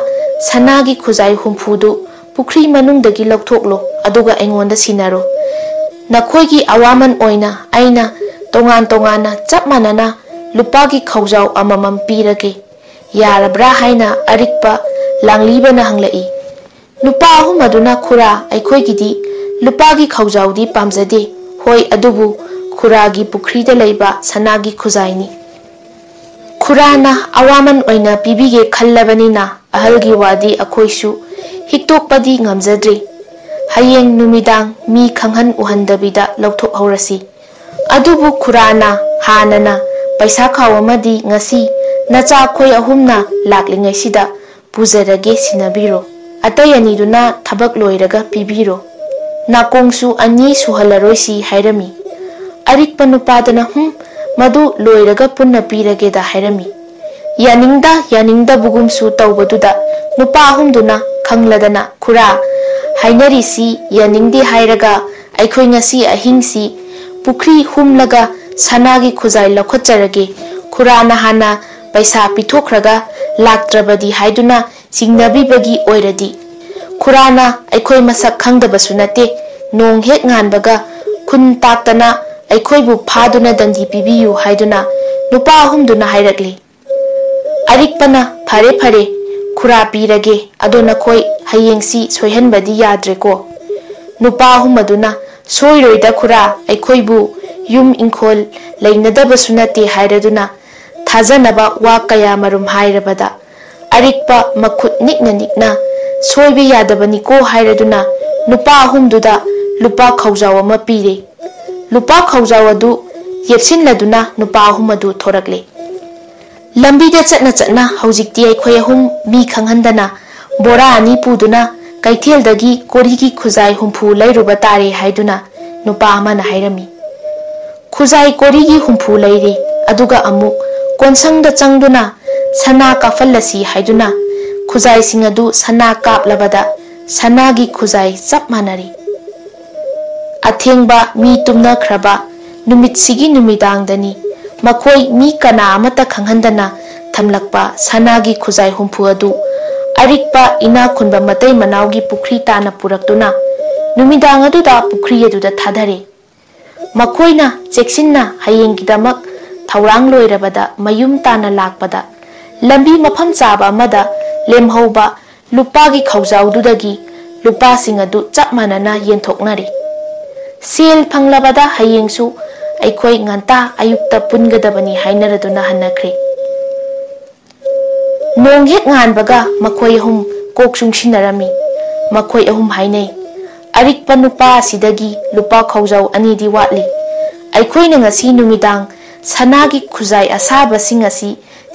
सनागी खुजाई हुमफुदु पुखरी मनुंगदगी लौथोकलो अदुगा एंगोंदा सिनारो नखोयगी अवामन ओइना आइना तोंगान तोंगाना चप मानना लुपागी खौजाव अममम पीरगे यारब्रा हाइना अरिक्पा लांगलीबना हंगलई नुपा अहुम अदुना खुरा अइखोयगिदी लुपागी खौजावदी पामजदे होय अदुबु खुरागी पुखरीदा लैबा सनागी खुजाइनी खुराना अवामन ओइना पीबीगे खल्लबनिना अहलगी वादी अखोयसु हिक्तोकपदी ngamjadri hayeng numidang mi khanghan uhandabida lawthok haurasi adubu khurana hanana paisa khawamadi ngasi nacha khoi ahumna laklingai sida pujarage sinabiro atayani duna thabak loiraga pibiro nakongsu ani suhalaroisi hairami arikpa nupadana madu loiraga punna pirage da hairami yaningda bugumsu tawbaduda nupa ahumduna khangladana khura hainarisi yaningdi hairaga aikhoi ngasi ahingsi Pukhri हुमलगा सनागी खुजाई लखोचरगे खुराना हाना पैसा पिथोखरगा लाक्त्रबदी हाइदुना सिंगनबीबगी ओइरदी खुराना अइखोय मसक खंगदबसु नते नोंग हेक nganbaga खुन ताक्तना अइखोयबु फादुना दंगी पिबियु हाइदुना नुपा हुमदुना हाइरकली अरिक्पना फरे फरे खुरा पीरगे अदो नखोय हयेंसी सोयहनबदी याद्रेको नुपा हुमदुना सोइरोइदा खुरा अइखोयबु yum इंखोल लैनदबसु नते हाइरदुना थाजनबा वा कया मरुम हाइरबदा अरिक्पा मखुत निकना निकना सोइबे यादबनिको हाइरदुना नुपा हुमदुदा लुपा खौजाव अमा पीरे लुपा खौजाव अदु येपसिनलदुना नुपा हुमदु थोरकले लंबीदा चटना चटना हौजिकती अइखोय अहुम मी खंगहंदना बोरा अनि पुदुना कैथेलदगी कोरीगी खुजाई हुंफु लैरुबा तारे हाइदुना नुपा अमाना हाइरमी खुजाई कोरीगी हुंफु लैरे अदुगा अमुक कोनसंगदा चंगदुना सना काफलसी हाइदुना खुजाई सिंग अदु सना कापलबदा सनागी खुजाई चप मानरी अथेंगबा मी तुमनख्रबा नुमितसिगी नुमिदांगदनी मखोय मी कना अमता खंगहंदना थमलकपा सनागी खुजाई हुंफु अदु अरिक्पा इना खुनबा मतै मनावगी पुखरी ताना पुरक्तुना नुमिदांग अदुदा पुखरी अदुदा थाधरे मखोयना चेक्सिन्ना हयेंगिदमक थौरांग लोइरबदा मयुम ताना लाकपदा लंबी मफम चाबा अमदा लेमहौबा लुपागी खौजावदुदगी लुपासिंग अदु चप मानना येंथोकनारि सेल फंगलबदा हयेंसु अइखोय nganta ayukta pungadabani hainarदुना हन्नख्रे नोंग हेक nganbaga मखोय अहुम कोक सुंगसिनरमी मखोय अहुम हाइनै अरिक्पा नुपा सिदगी लुपा खौजाव अनिदि वाटली अइखोयना ngasi नुमिदांग सनागी खुजाई असाबसिंग असि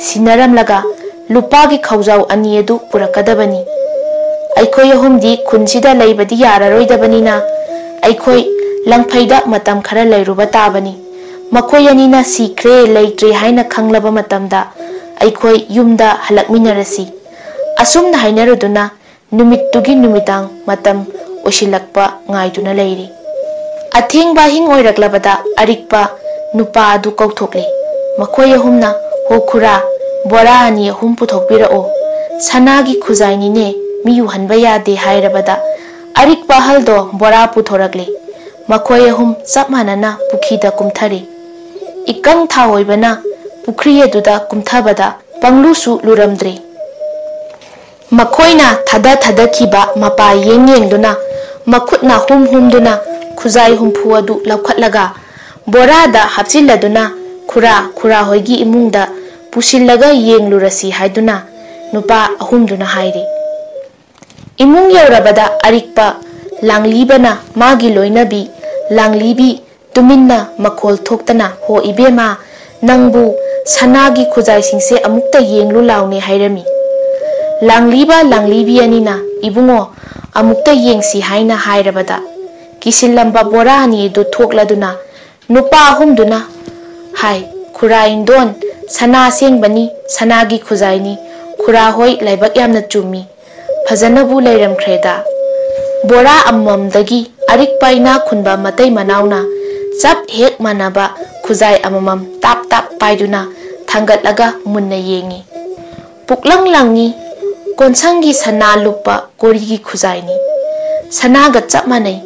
सिनरमलगा लुपागी खौजाव अनि अदु पुरकदबनी अइखोय अहुमदि खुनसिदा लैबदि याररोइदबनिना अइखोय लंगफैदा मतम खरा लैरुबा ताबनी मखोय अनिना सिख्रे लैत्रे हाइना खंगलबा मतमदा अइखोय युमदा हलकमिनरसी असुमना हाइनरुदुना नुमित्तुगी नुमिदांग मतम ओसिलकपा ngaiduna leiri अथेंगबा हिंग ओइरकलबदा अरिक्पा नुपा अदु कौथोकले मखोय अहुमना हो खुरा बोरा अनि अहुम पुथोकपिरओ सनागी खुजाइनिने मियु हनबा यादे हाइरबदा अरिक्पा हलदो बोरा पुथोरकले मखोय अहुम चप मानना पुखीदा कुमथरे इकंग था होइबना पुखरी अदुदा कुमथबदा पंगलुसु लुरमद्रे मखोयना थादा थादा खिबा मपा येंगदुना मखुतना हुमदुना खुजाई हुंफु अदु लौखटलगा बोरादा हापचिलदुना खुरा होइगी इमुंगदा पुसिलगा येंगलुरसी हाइदुना नुपा अहुमदुना हाइरे इमुंग यौरबदा अरिक्पा लांगलीबना मागी लोइनबी लांगलीबी तुमिन्ना मखोल थोक्तना हो इबेमा नंगबु सनागी खुजाई सिंसे अमुक्ता येंगलु लाउने हाइरमी Langliba langlibi anina ibungo amukta yengsi haina hairabada kisilamba bora ani du thokladuna nupa ahumduna hai khura indon sana sengbani sanagi khujaini khura hoi laibak yamna chumi phajanabu leiram khreda bora ammamdagi arik paina khunba matai manauna chap hek manaba khujai amamam tap tap paiduna thangatlaga munna yengi puklang langi konsangi sana lupa korigi khujaini sanaga chap manai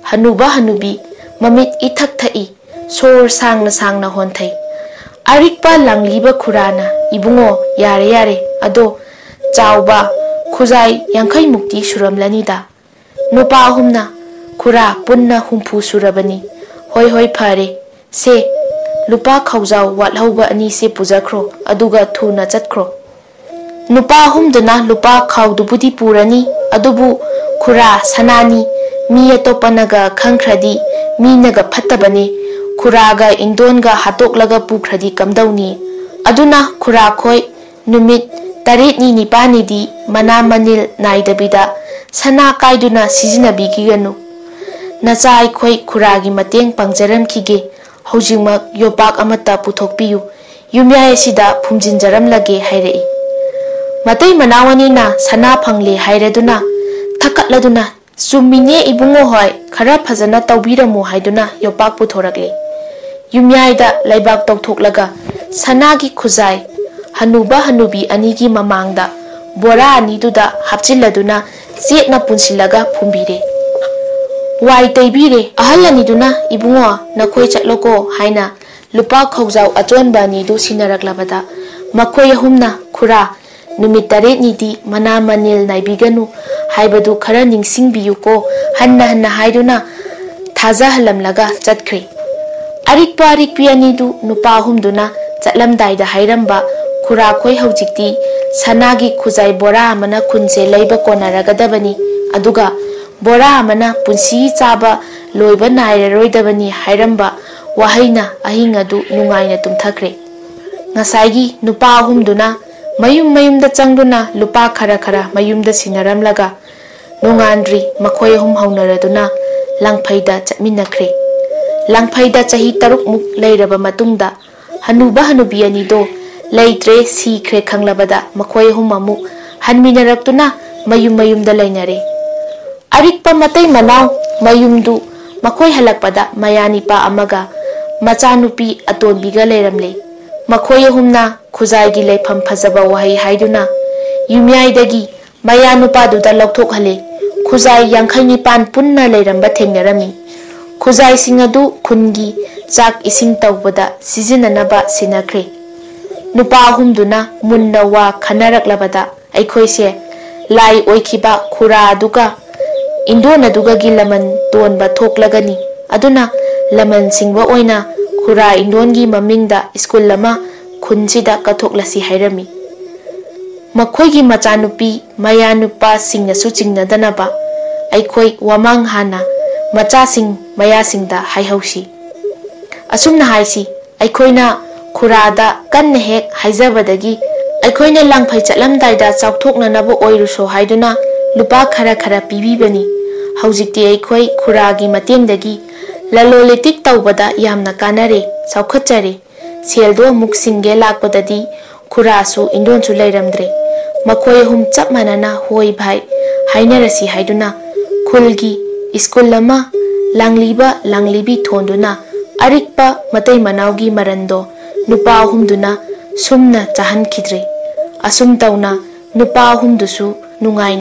hanuba hanubi mamit ithak thai sor sangna sangna honthai arikpa langliba khurana ibungo yare yare ado chawba khujai yankhai mukti suramlanida nupa humna khura punna humpu surabani hoi hoi phare se lupa khawjaw wathauba ani se pujakhro aduga thuna chatkhro nupa humduna lupa khawdubudi purani adubu khura sanani mi atopanaga khangkhradi mi naga phattabani khuraga indonga hatoklaga pukhradi kamdawni aduna khura khoi numit tarit ni nipani di mana manil naidabida sana kaiduna sizinabigiganu nachai khoi khuragi mateng pangjaram khige hojingmak yopak amata puthokpiyu yumyai sida phumjinjaram lage hairei matai manawani na sana phangle hairaduna thakatladuna sumine ibungo hoi khara phajana tawbiramu haiduna yopak puthorakle yumyaida laibak tawthoklaga sanagi khujai hanuba hanubi anigi mamangda bora aniduda hapchiladuna jetna punsilaga phumbire wai taibire ahal aniduna ibungo nakhoi chatloko haina lupa khawjaw achonba ni du sinaraklabada makhoi humna khura numit taret nidi mana manil naibiganu haibadu khara ningsingbiyuko hanna hanna haiduna thaja halamlaga chatkre arikpa arikpi anidu nupa humduna chatlamdaida hairamba khura khoi haujikti sanagi khujai bora amana khunje leiba konaragadabani aduga bora amana punsi chaba loiba nairaroidabani hairamba wahaina ahingadu nungaina tumthakre ngasaigi nupa humduna mayum mayumda changduna lupa khara khara mayumda sinaramlaga nungandri makhoi hum haunaraduna langphaida chatminakre langphaida chahi taruk muk leiraba matungda hanuba hanubi anido leitre sikre khanglabada makhoi hum amu hanminaraktuna mayum mayumda leinare arikpa matai manaw mayumdu makhoi halakpada mayanipa amaga machanupi atonbiga leiramle makhoi humna khujai leifam phajaba wahai haiduna yumyaidagi mayanupa duda lokthok hale khujai yankhai pan punna leiramba thengnarami khujai singadu khungi chak ising tawbada sizinanaba sinakre nupa humduna munna wa khanaraklabada aikhoise lai oikhiba khura duga indona duga gilaman tonba thoklagani aduna laman singwa oina khura indongi mamingda school lama khunjida kathoklasi hairami makhoigi machanupi mayanupa singnasu chingnadanaba aikhoi wamang hana machasing mayasingda haihausi asumna haisi aikhoina khurada kanna hek haijabadagi aikhoina langphai chatlamdaida chawthoknanaba oiruso haiduna lupa khara khara pibibani haujikti aikhoi khuragi matengdagi lalolitik tawbada yamna kanare chawkhatchare seldo muk singe lakpadadi khurasu indonsu leiramdre makhoi hum chap manana hoi bhai hainarasi haiduna khulgi school lama langliba langlibi thonduna arikpa matai manawgi marando nupa humduna sumna chahan khidre asum tawna nupa humdusu nungai